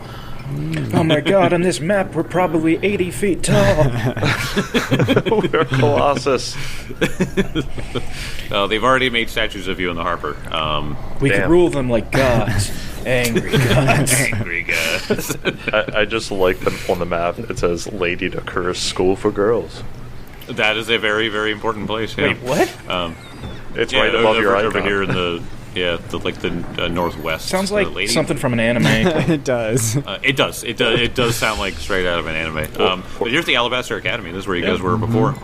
Oh my god, on this map we're probably 80 feet tall. We're Colossus. They've already made statues of you in the harbor. We could rule them like gods. Angry gods. Angry gods. I just like them on the map. It says Lady Dakur's School for Girls. That is a very, very important place. Yeah. Wait, what? It's right above your icon. Over here in the northwest. Sounds like something from an anime. It does. It does sound like straight out of an anime. But here's the Alabaster Academy. This is where you guys were before.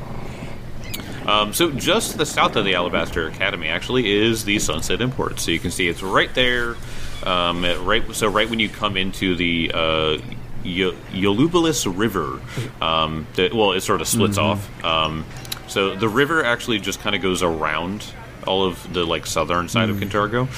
So just to the south of the Alabaster Academy, actually, is the Sunset Imports. So you can see it's right there. Right when you come into the Yolubilis River, it sort of splits off. So the river actually just kind of goes around all of the southern side of Kintargo.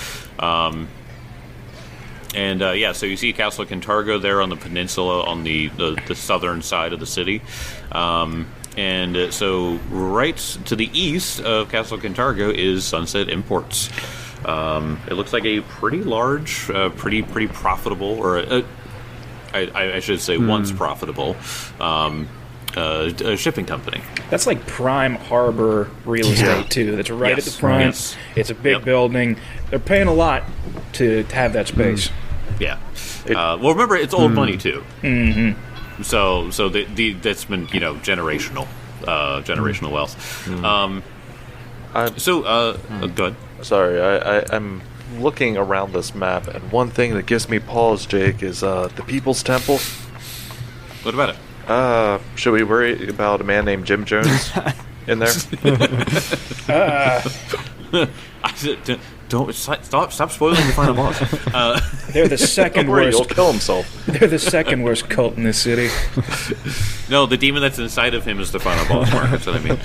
So you see Castle Kintargo there on the peninsula on the southern side of the city. So right to the east of Castle Kintargo is Sunset Imports. It looks like a pretty large, pretty profitable, or I should say once profitable, shipping company. That's like prime harbor real estate, too. That's right at the front. Yes. It's a big building. They're paying a lot to have that space. Yeah. Well, remember, it's old money, too. Mm-hmm. So that's been, generational wealth. Go ahead. Sorry, I'm looking around this map, and one thing that gives me pause, Jake, is the People's Temple. What about it? Should we worry about a man named Jim Jones in there? Don't stop spoiling the final boss. They're the second worst. He'll kill himself. They're the second worst cult in this city. No, the demon that's inside of him is the final boss. Mark. That's what I mean.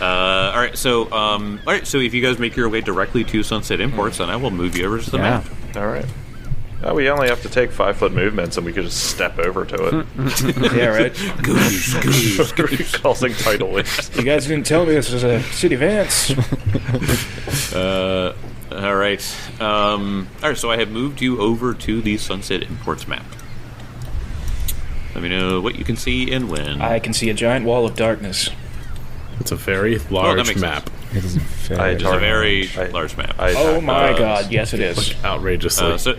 All right. So if you guys make your way directly to Sunset Imports, then I will move you over to the map. All right. We only have to take 5-foot movements, and we could just step over to it. Yeah, right. Goose. Causing tidal waves. You guys didn't tell me this was a city Vance. All right. So I have moved you over to the Sunset Imports map. Let me know what you can see and when. I can see a giant wall of darkness. It's a very large map. It is very It's a very large map. Oh my god, yes it is. Like, outrageously. So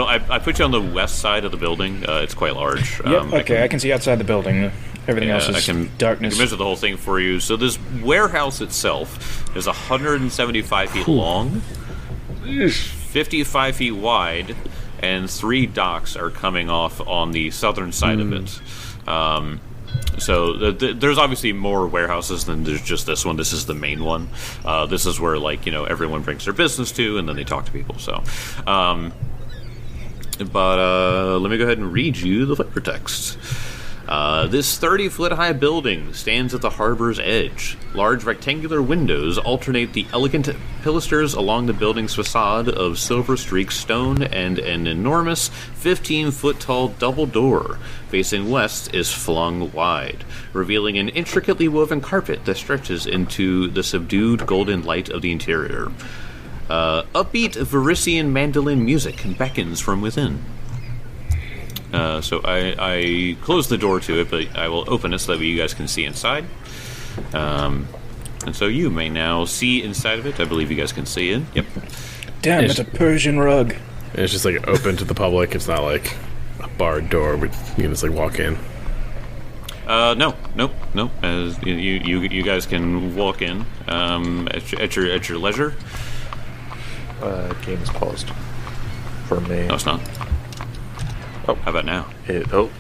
I put you on the west side of the building. It's quite large. Yep, I can see outside the building. Everything else is darkness. I can measure the whole thing for you. So this warehouse itself is 175 feet long, 55 feet wide, and 3 docks are coming off on the southern side of it. So there's obviously more warehouses than there's just this one. This is the main one. This is where everyone brings their business to, and then they talk to people. So, let me go ahead and read you the flavor text. This 30-foot-high building stands at the harbor's edge. Large rectangular windows alternate the elegant pilasters along the building's facade of silver-streaked stone, and an enormous 15-foot-tall double door facing west is flung wide, revealing an intricately woven carpet that stretches into the subdued golden light of the interior. Upbeat Varisian mandolin music beckons from within. So I closed the door to it, but I will open it so that you guys can see inside. And so you may now see inside of it. I believe you guys can see it. Yep. Damn, it's a Persian rug. It's just like open to the public. It's not like a barred door where you can just like walk in. No. As you guys can walk in at your leisure. Game is paused for me. No, it's not. Oh, how about now? You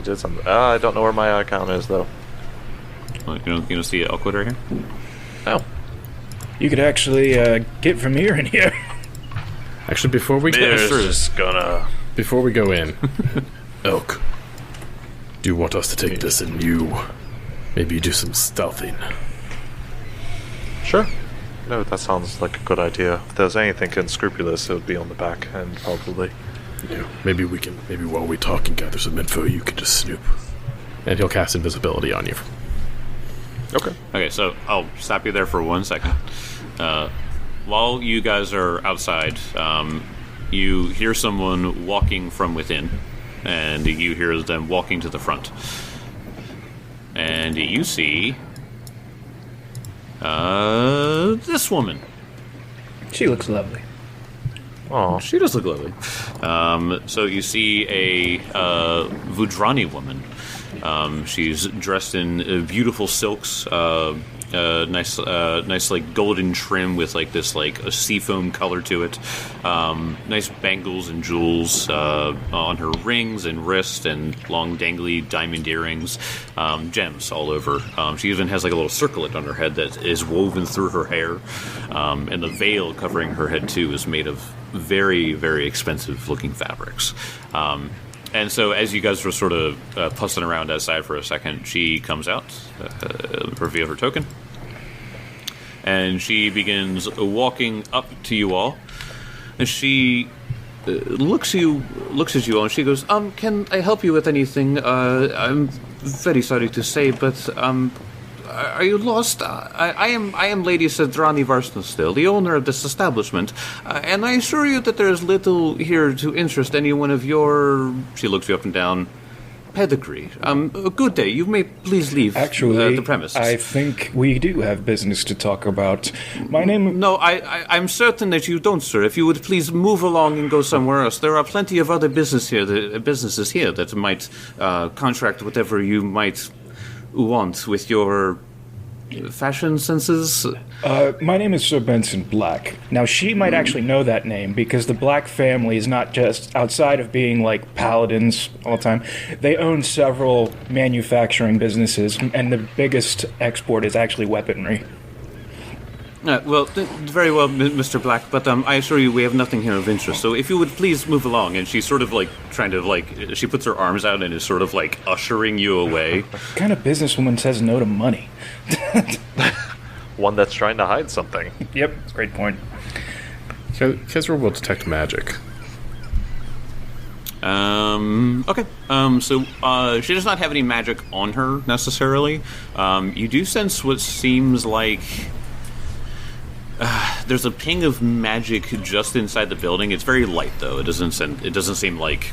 did something. I don't know where my icon is though. Well, you don't see it awkward right here? No. You could actually get from here in here. Actually, before we go in, Elk, do you want us to take this and maybe do some stealthing? Sure. No, that sounds like a good idea. If there's anything unscrupulous, it would be on the back end, probably. Yeah, maybe while we talk and gather some info, you can just snoop. And he'll cast invisibility on you. Okay, so I'll stop you there for 1 second. While you guys are outside, you hear someone walking from within, and you hear them walking to the front. And you see this woman. She looks lovely. Oh, she does look lovely. So you see a Vudrani woman. She's dressed in beautiful silks, nice like golden trim with like this like a seafoam color to it. Nice bangles and jewels on her rings and wrist, and long dangly diamond earrings, gems all over. She even has like a little circlet on her head that is woven through her hair, and the veil covering her head too is made of very, very expensive looking fabrics. And so as you guys were sort of pussing around outside for a second, she comes out, reveal her token, and she begins walking up to you all. And she looks at you all, and she goes, "Can I help you with anything? I'm very sorry to say, but are you lost? I am Lady Sedrani Varsnostil, the owner of this establishment, and I assure you that there is little here to interest anyone of your. She looks you up and down. Pedigree. Good day. You may please leave the premises. I think we do have business to talk about. My name... No, I'm certain that you don't, sir. If you would please move along and go somewhere else. There are plenty of other businesses here that might contract whatever you might want with your fashion senses. My name is Sir Benson Black. Now, she might actually know that name because the Black family is not just outside of being like paladins all the time. They own several manufacturing businesses, and the biggest export is actually weaponry. Very well, Mr. Black, but I assure you we have nothing here of interest, so if you would please move along. And she's sort of like trying to like, she puts her arms out and is sort of like ushering you away. What kind of businesswoman says no to money? One that's trying to hide something. Yep, great point. Kezra will detect magic. Okay. So she does not have any magic on her necessarily. You do sense what seems like there's a ping of magic just inside the building. It's very light though. It doesn't seem like,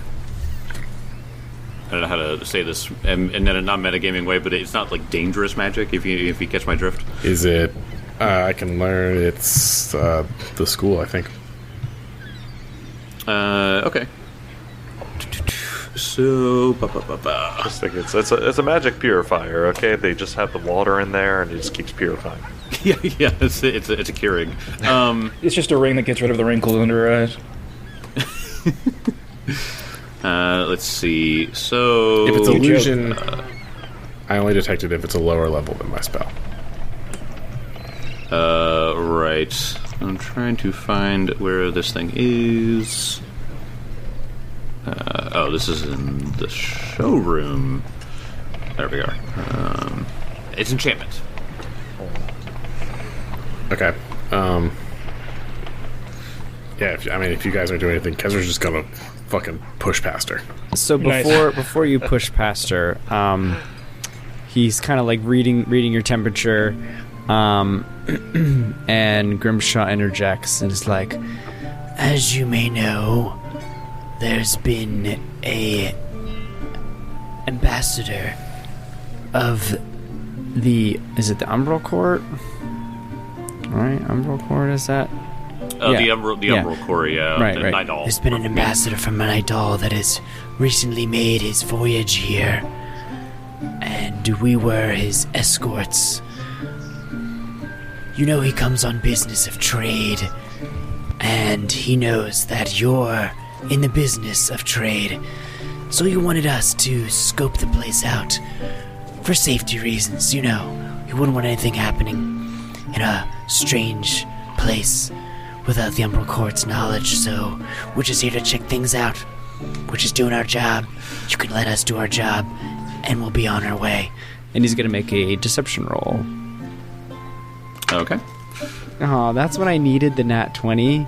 I don't know how to say this, and in a non-metagaming way, but it's not like dangerous magic. If you catch my drift. Is it? I can learn. It's the school, I think. Okay. So, Just think it's a magic purifier. Okay, they just have the water in there, and it just keeps purifying. yeah, it's a Keurig. It's just a ring that gets rid of the wrinkles under her eyes. Let's see. So, if it's illusion, I only detect it if it's a lower level than my spell. Right. I'm trying to find where this thing is. This is in the showroom. There we are. It's enchantment. Okay. Yeah, if you guys aren't doing anything, Kezra's just gonna fucking push past her. So before you push past her, he's kind of like reading your temperature, and Grimshaw interjects and is like, "As you may know, there's been a ambassador of is it the Umbral Court? Right, Umbral Court is that? The Umbral Court, yeah. Right. Nidal. There's been an ambassador from Nidal that has recently made his voyage here, and we were his escorts. You know, he comes on business of trade, and he knows that you're in the business of trade, so he wanted us to scope the place out for safety reasons. You know, he wouldn't want anything happening in a strange place without the Umbral Court's knowledge, so we're just here to check things out. We're just doing our job. You can let us do our job, and we'll be on our way. And he's gonna make a deception roll. Okay. Oh, that's when I needed the nat 20,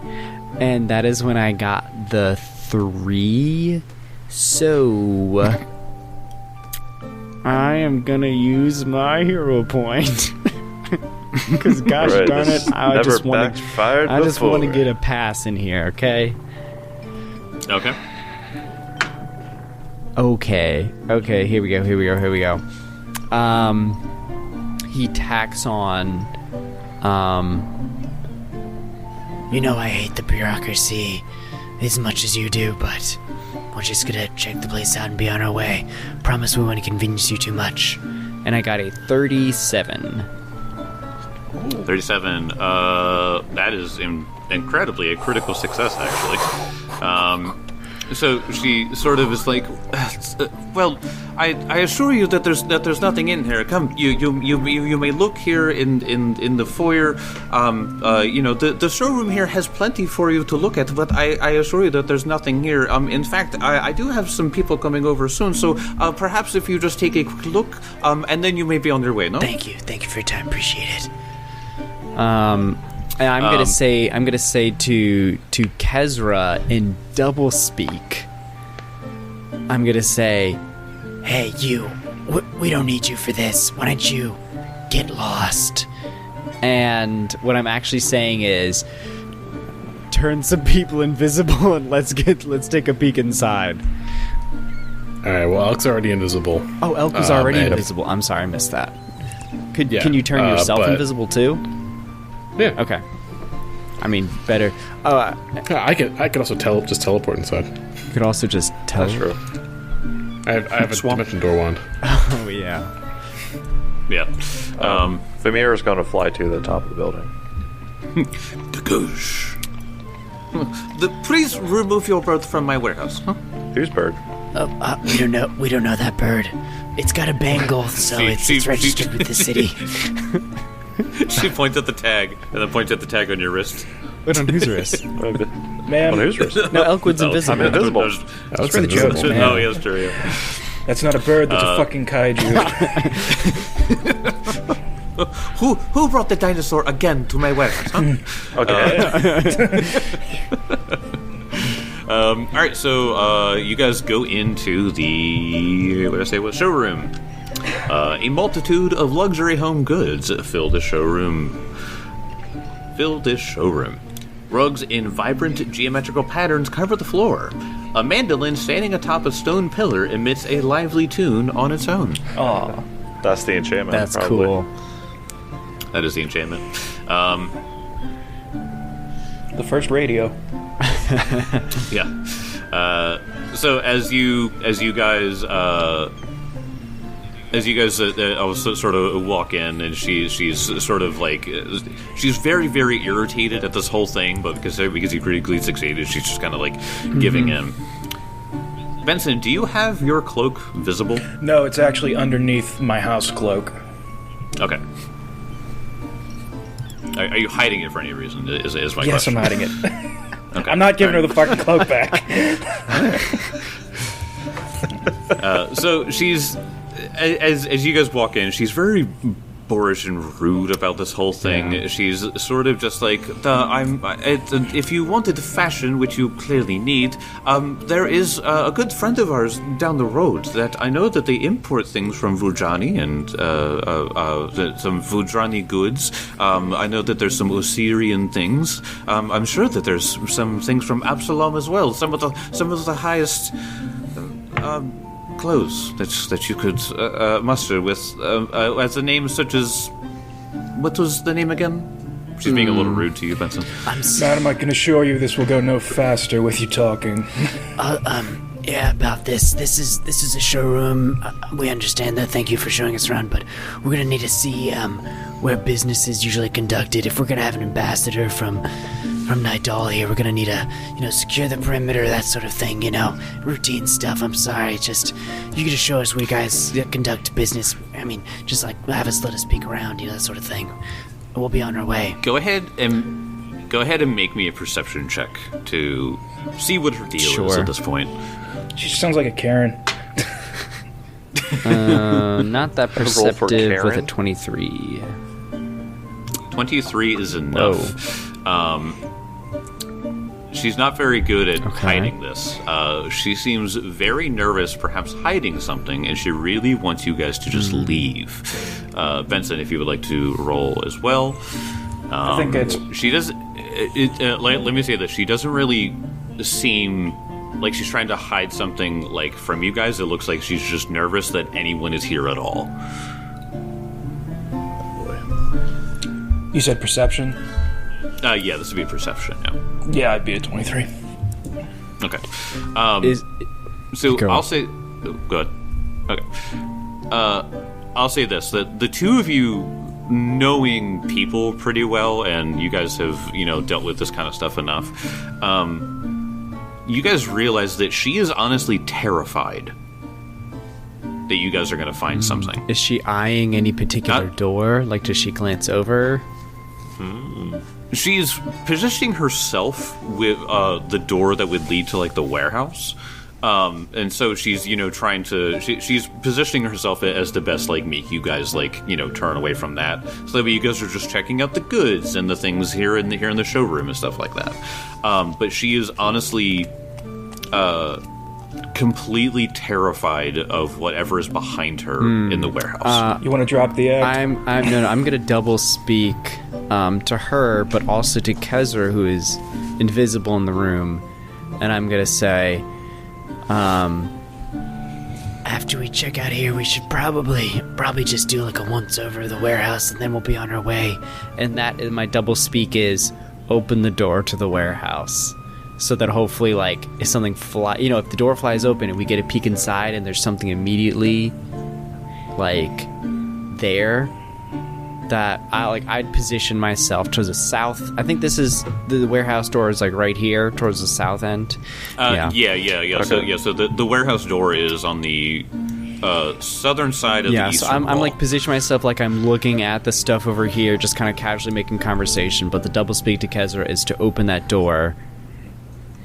and that is when I got the 3. So I am gonna use my hero point. Because gosh darn it, I just want to get a pass in here, okay? Okay, here we go. He tacks on, You know I hate the bureaucracy as much as you do, but we're just gonna check the place out and be on our way. Promise we won't convince you too much. And I got a 37. 37. That is incredibly a critical success, actually. So she sort of is like, well, I assure you that there's nothing in here. Come, you may look here in the foyer. The showroom here has plenty for you to look at, but I assure you that there's nothing here. In fact, I do have some people coming over soon, so perhaps if you just take a quick look, and then you may be on your way. No? Thank you for your time. Appreciate it. And I'm gonna say to Kezra in double speak. I'm gonna say, "Hey, you. We don't need you for this. Why don't you get lost. And what I'm actually saying is, turn some people invisible and let's take a peek inside. All right. Well, Elk's already invisible. Oh, Elk was already invisible. I'm sorry, I missed that. Can you turn yourself invisible too? Yeah. Okay. I mean, better. I could also just teleport inside. You could also just teleport. That's true. I have a dimension door wand. Oh yeah. Yeah. Vamir is going to fly to the top of the building. Goosh. Please remove your bird from my warehouse. Huh? Whose bird? We don't know that bird. It's got a bangle, so it's registered with the city. She points at the tag, and then points at the tag on your wrist. Wait, on whose wrist? Ma'am. On whose wrist? No, Elkwood's invisible. I'm invisible. That's for the jokes, man. Oh, yeah, that's true, yeah. That's not a bird, that's a fucking kaiju. Who brought the dinosaur again to my warehouse, huh? Okay. Alright, so you guys go into the showroom. A multitude of luxury home goods fill this showroom. Rugs in vibrant geometrical patterns cover the floor. A mandolin standing atop a stone pillar emits a lively tune on its own. Aw. That's the enchantment. That's probably. cool. That is the enchantment. The first radio. Yeah. So as you guys sort of walk in, and she's sort of like she's very, very irritated at this whole thing, but because he critically succeeded, she's just kind of like giving in. Benson, do you have your cloak visible? No, it's actually underneath my house cloak. Okay. Are you hiding it for any reason? Is my Yes, question. I'm hiding it. Okay. I'm not giving her the fucking cloak back. So she's, as you guys walk in, she's very boorish and rude about this whole thing. Yeah. She's sort of just like, if you wanted fashion, which you clearly need, there is a good friend of ours down the road that I know that they import things from Vujani and some Vujani goods. I know that there's some Osirian things. I'm sure that there's some things from Absalom as well. Some of the highest clothes that you could muster with as a name such as, what was the name again? She's being a little rude to you, Benson. Madam, I can assure you this will go no faster with you talking. Yeah, about this. This is a showroom. We understand that. Thank you for showing us around, but we're gonna need to see where business is usually conducted. If we're gonna have an ambassador from Nightdall here, we're gonna need to, secure the perimeter, that sort of thing, routine stuff. I'm sorry, just, you could just show us where you guys conduct business. I mean, just like let us peek around, that sort of thing. We'll be on our way. Go ahead and make me a perception check to see what her deal is at this point. She sounds like a Karen. Not that perceptive with a 23. 23 is enough. She's not very good at hiding this. She seems very nervous, perhaps hiding something, and she really wants you guys to just leave. Benson, if you would like to roll as well. I think it's... She does... let me say this. She doesn't really seem like she's trying to hide something like from you guys. It looks like she's just nervous that anyone is here at all. You said perception? Yeah, this would be perception, yeah. Yeah, I'd be a 23. Okay. I'll say... Go ahead. Okay. I'll say this, that the two of you, knowing people pretty well, and you guys have, dealt with this kind of stuff enough, you guys realize that she is honestly terrified that you guys are going to find something. Is she eyeing any particular door? Like, does she glance over? She's positioning herself with the door that would lead to, like, the warehouse. And so she's, trying to... She's positioning herself as the best, like, make you guys, like, turn away from that. So that you guys are just checking out the goods and the things here in the showroom and stuff like that. But she is honestly... completely terrified of whatever is behind her in the warehouse. You want to drop the act? I'm gonna double speak to her, but also to Kezra, who is invisible in the room, and I'm gonna say, after we check out here, we should probably just do like a once over of the warehouse, and then we'll be on our way. and that is my double speak is open the door to the warehouse. So that hopefully, like, if something if the door flies open and we get a peek inside and there's something immediately, like, there, that I'd position myself towards the south. I think this is, the warehouse door is, like, right here, towards the south end. Yeah. Okay. So the warehouse door is on the southern side of the eastern so I'm wall. like, position myself like I'm looking at the stuff over here, just kind of casually making conversation, but the double speak to Kezra is to open that door.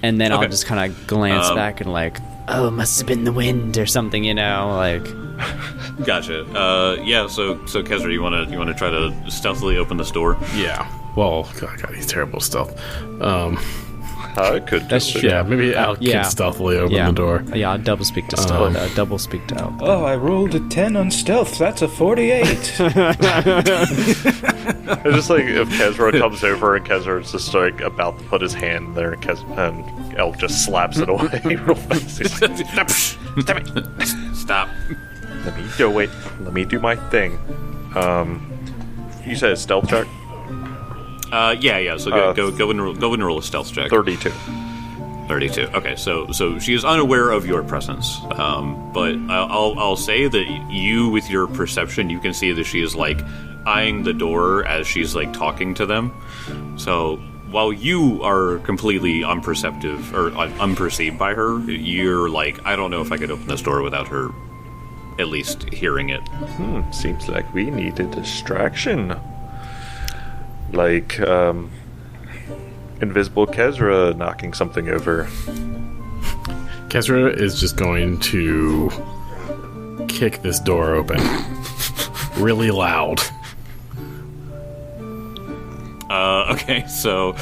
And then I'll just kind of glance back and like, Oh, it must have been the wind. or something, like. Gotcha. So Kezra, you wanna try to stealthily open this door? Yeah. Well, God, he's terrible stealth. I could. That's do it. true. Yeah, maybe Al yeah. can stealthily open the door. Yeah, I'll double speak to stealth. Double speak to Al. Oh, I rolled a 10 on stealth. That's a 48. It's just like if Kezra comes over and Kezra's just like about to put his hand there, and Elk just slaps it away real fast. He's like, Stop it! Stop. Let me do it. Let me do my thing. You said a stealth check? Yeah. So go and roll a stealth check. 32. 32. Okay, so she is unaware of your presence, but I'll say that you, with your perception, you can see that she is like eyeing the door as she's like talking to them. So while you are completely unperceptive or unperceived by her, you're like, I don't know if I could open this door without her at least hearing it. Seems like we need a distraction. Like, invisible Kezra knocking something over. Kezra is just going to kick this door open really loud. Okay, so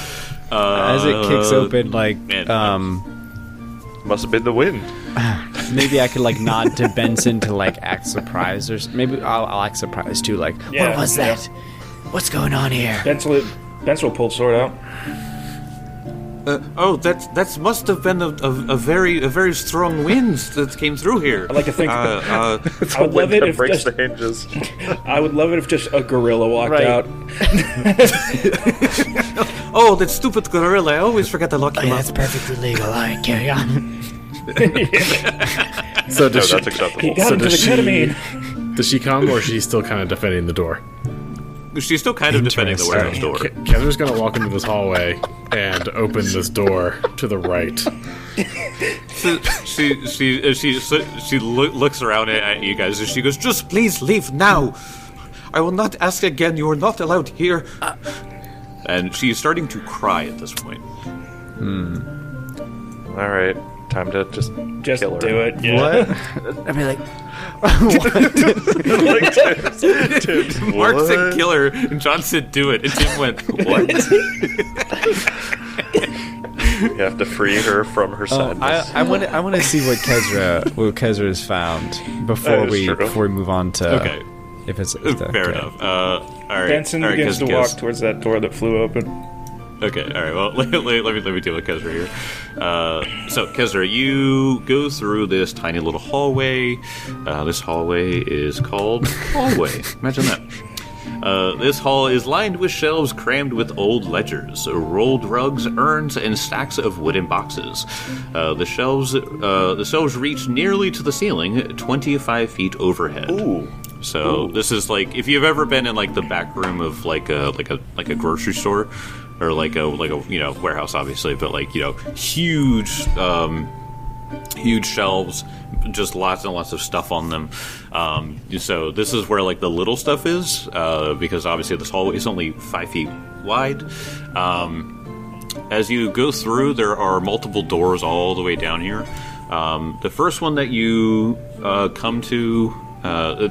As it kicks open, like, Must have been the wind. maybe I could like nod to Benson to like act surprised, or maybe I'll act surprised too. Like, What was that? What's going on here? Benson will pull sword out. that must have been a very strong wind that came through here. I like to think. I would Wind love it that if breaks just. the hinges. I would love it if just a gorilla walked Right. out. Oh, that stupid gorilla! I always forget to lock Oh, him yeah, up. that's perfectly legal. All right, carry on. So No, does that's she, acceptable. He got So into the does she- ketamine. does she come, or is she still kind of defending the door? She's still kind of defending the warehouse door. Kezra's going to walk into this hallway and open this door to the right. She looks around at you guys and she goes, "Just please leave now. I will not ask again. You are not allowed here." And she's starting to cry at this point. All right, time to just kill her. do it. Yeah. what? I'd be like, Mark said kill her, and John said do it, and Tim went, "What?" You have to free her from her sadness. I want to see what Kezra has found before That is true. we move on to. Okay. If it's Fair okay. enough. All right. Benson all right, begins to Kez. walk towards that door that flew open. Okay, all right. Well, let me deal with Kezra here. So, Kezra, you go through this tiny little hallway. This hallway is called Hallway. Imagine that. This hall is lined with shelves crammed with old ledgers, rolled rugs, urns, and stacks of wooden boxes. The shelves reach nearly to the ceiling, 25 feet overhead. Ooh. So this is like if you've ever been in like the back room of like a grocery store or like a warehouse, obviously, but like huge shelves, just lots and lots of stuff on them. So this is where like the little stuff is because obviously this hallway is only 5 feet wide. As you go through, there are multiple doors all the way down here. The first one that you come to.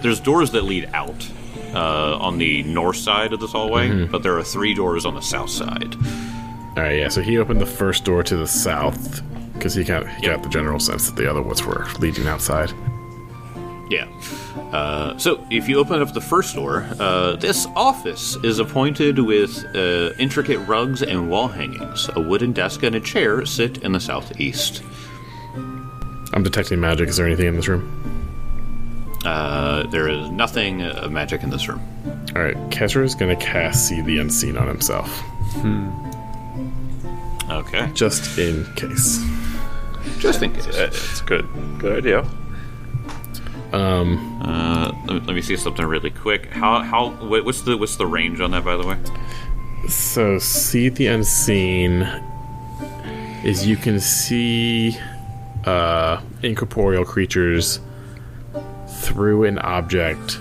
There's doors that lead out on the north side of this hallway, but there are 3 doors on the south side. All right, yeah. So he opened the first door to the south. because he got the general sense that the other ones were leading outside. Yeah. So, if you open up the first door, this office is appointed with intricate rugs and wall hangings. A wooden desk and a chair sit in the southeast. I'm detecting magic. Is there anything in this room? There is nothing magic in this room. Alright, Kesra is going to cast See the Unseen on himself. Okay. Just in case. Just in case. It's good. Good idea. Let me see something really quick. What's the range on that, by the way? So, See the Unseen is you can see incorporeal creatures through an object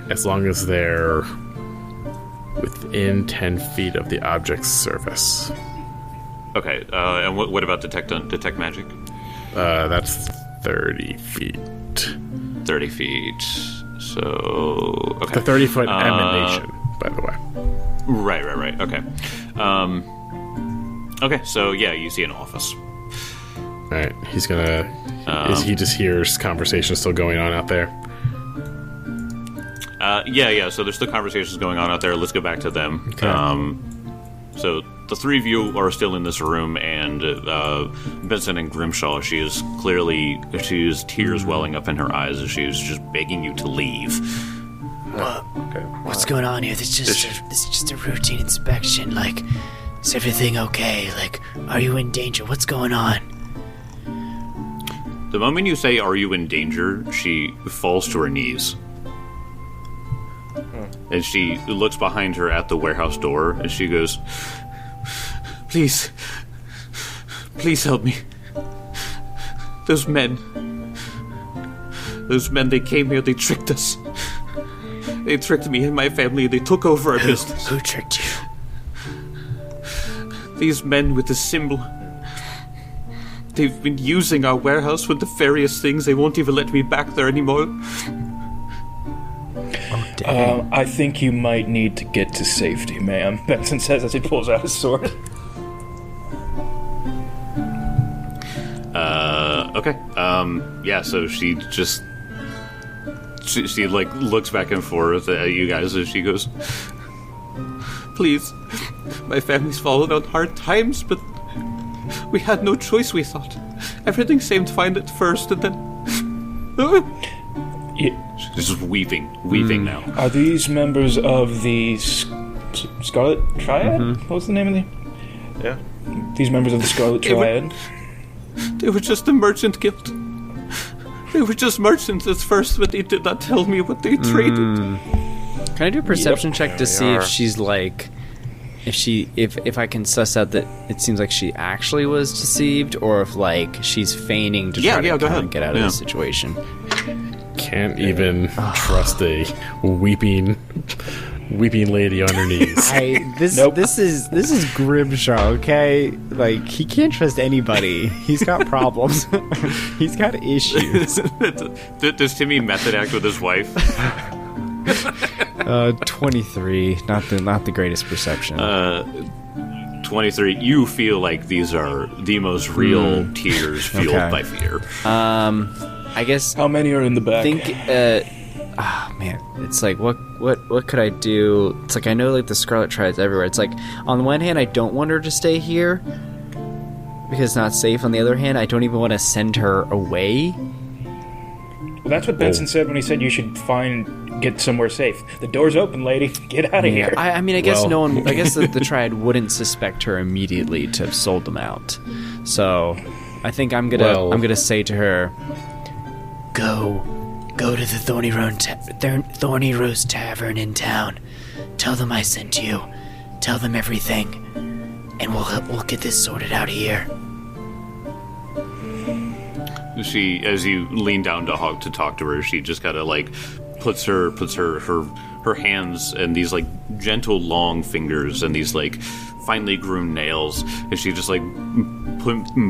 as long as they're within 10 feet of the object's surface. Okay, and what about detect magic? That's 30 feet. 30 feet. So, okay. The 30-foot emanation, by the way. Right. Okay. Okay, so yeah, you see an office. Alright, he's gonna... he just hears conversation still going on out there? Yeah, so there's still conversations going on out there. Let's go back to them. Okay. So the three of you are still in this room, and Benson and Grimshaw, she is tears welling up in her eyes as she is just begging you to leave. What's going on here? This is just a routine inspection. Like, is everything okay? Like, are you in danger? What's going on? The moment you say, "Are you in danger?" she falls to her knees. And she looks behind her at the warehouse door, and she goes, Please help me. Those men, they came here, they tricked us. They tricked me and my family, they took over our business. Who tricked you? These men with the symbol. They've been using our warehouse with nefarious things. They won't even let me back there anymore. I think you might need to get to safety, ma'am, Benson says as he pulls out his sword. Okay. Yeah, so she just... She like, looks back and forth at you guys as she goes, Please, my family's fallen on hard times, but we had no choice, we thought. Everything seemed fine at first, and then... She's just weeping now. Are these members of the Scarlet Triad? What was the name of the... Yeah. These members of the Scarlet Triad? They were just a merchant guild. They were just merchants at first, but they did not tell me what they traded. Can I do a perception check to see if she's like... If I can suss out that it seems like she actually was deceived, or if like she's feigning to try to get out of the situation. Can't even trust a weeping lady on her knees. This is Grimshaw, okay? Like, he can't trust anybody. He's got problems. He's got issues. Does Timmy method act with his wife? 23. Not the greatest perception. 23. You feel like these are the most real tears fueled by fear. I guess. How many are in the back? Man, it's like what could I do? It's like I know like the Scarlet Triad's everywhere. It's like on the one hand I don't want her to stay here because it's not safe. On the other hand, I don't even want to send her away. Well, that's what Benson said when he said you should get somewhere safe. The door's open, lady. Get out of here. I mean, I guess no one. I guess the Triad wouldn't suspect her immediately to have sold them out. So, I think I'm gonna say to her, Go to the Thorny Rose Tavern in town. Tell them I sent you. Tell them everything, and we'll get this sorted out here. She, as you lean down to talk to her, she just kind of like puts her hands and these like gentle long fingers and these like finely groomed nails, and she just like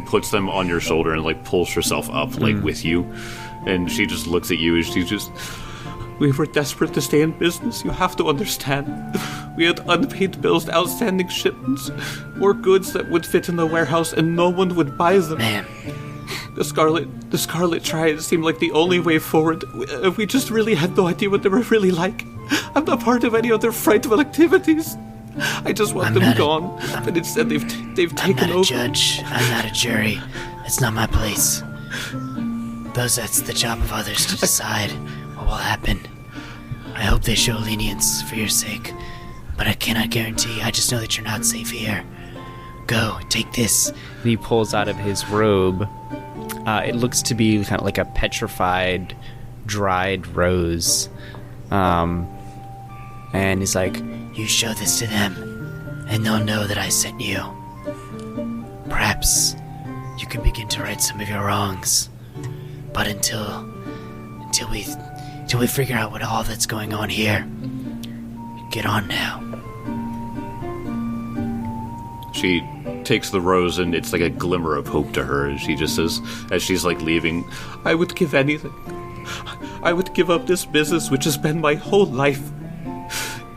puts them on your shoulder and like pulls herself up like with you. And she just looks at you and she's just, we were desperate to stay in business. You have to understand. We had unpaid bills, outstanding shipments, more goods that would fit in the warehouse, and no one would buy them. Man. The Scarlet Triad seemed like the only way forward. We just really had no idea what they were really like. I'm not part of any of their frightful activities. I just want them gone, but instead they've taken over. I'm not a judge. I'm not a jury. It's not my place. That's the job of others to decide what will happen. I hope they show lenience for your sake, but I cannot guarantee. I just know that you're not safe here. Go, take this. And he pulls out of his robe. It looks to be kind of like a petrified, dried rose. And he's like, you show this to them, and they'll know that I sent you. Perhaps you can begin to right some of your wrongs. But until we figure out what all that's going on here, get on now. She takes the rose, and it's like a glimmer of hope to her. And she just says, as she's like leaving, I would give anything. I would give up this business, which has been my whole life,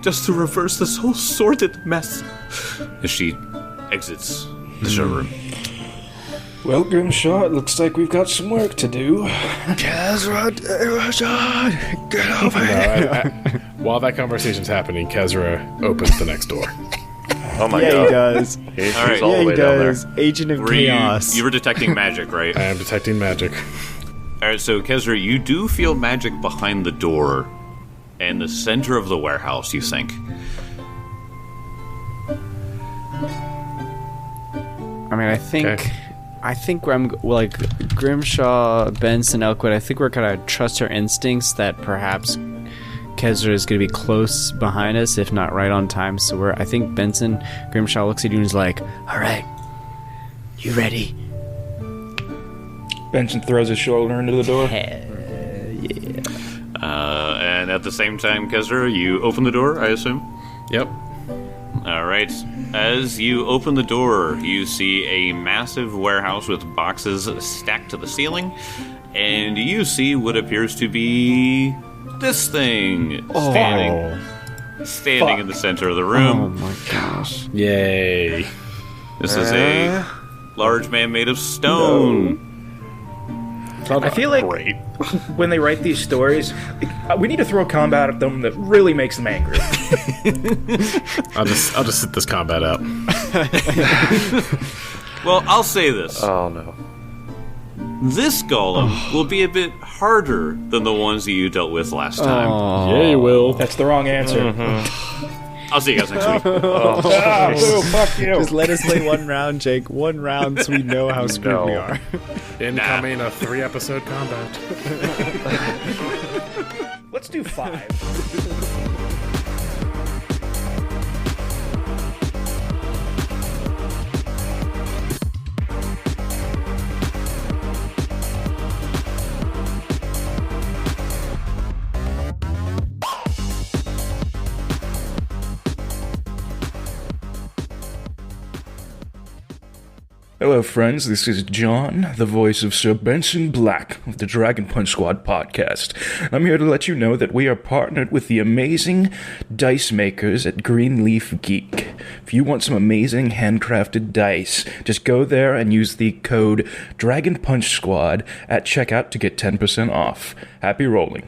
just to reverse this whole sordid mess. As she exits the showroom. Well, Grimshaw, it looks like we've got some work to do. Kezra, get over here. While that conversation's happening, Kezra opens the next door. Oh my yeah, god. he does. He's All right. all the way down there. Agent of Chaos. You were detecting magic, right? I am detecting magic. Alright, so Kezra, you do feel magic behind the door in the center of the warehouse, you think. I mean, I think where I'm like Grimshaw, Benson, Elkwood. I think we're gonna trust our instincts that perhaps Kezra is gonna be close behind us, if not right on time. So I think Grimshaw looks at you and is like, All right, you ready? Benson throws his shoulder into the door. And at the same time, Kezra, you open the door, I assume? Yep. Alright. As you open the door, you see a massive warehouse with boxes stacked to the ceiling, and you see what appears to be this thing standing in the center of the room. oh my gosh. Yay. This is a large man made of stone. I feel like when they write these stories, we need to throw combat at them that really makes them angry. I'll just sit this combat out. Well, I'll say this. Oh no. This golem will be a bit harder than the ones that you dealt with last time. Yeah, you will. That's the wrong answer. I'll see you guys next week. Fuck you. Just let us play one round, Jake. One round so we know how screwed we are. Incoming a 3-episode combat. Let's do 5. Hello, friends. This is John, the voice of Sir Benson Black of the Dragon Punch Squad podcast. I'm here to let you know that we are partnered with the amazing dice makers at Greenleaf Geek. If you want some amazing handcrafted dice, just go there and use the code Dragon Punch Squad at checkout to get 10% off. Happy rolling.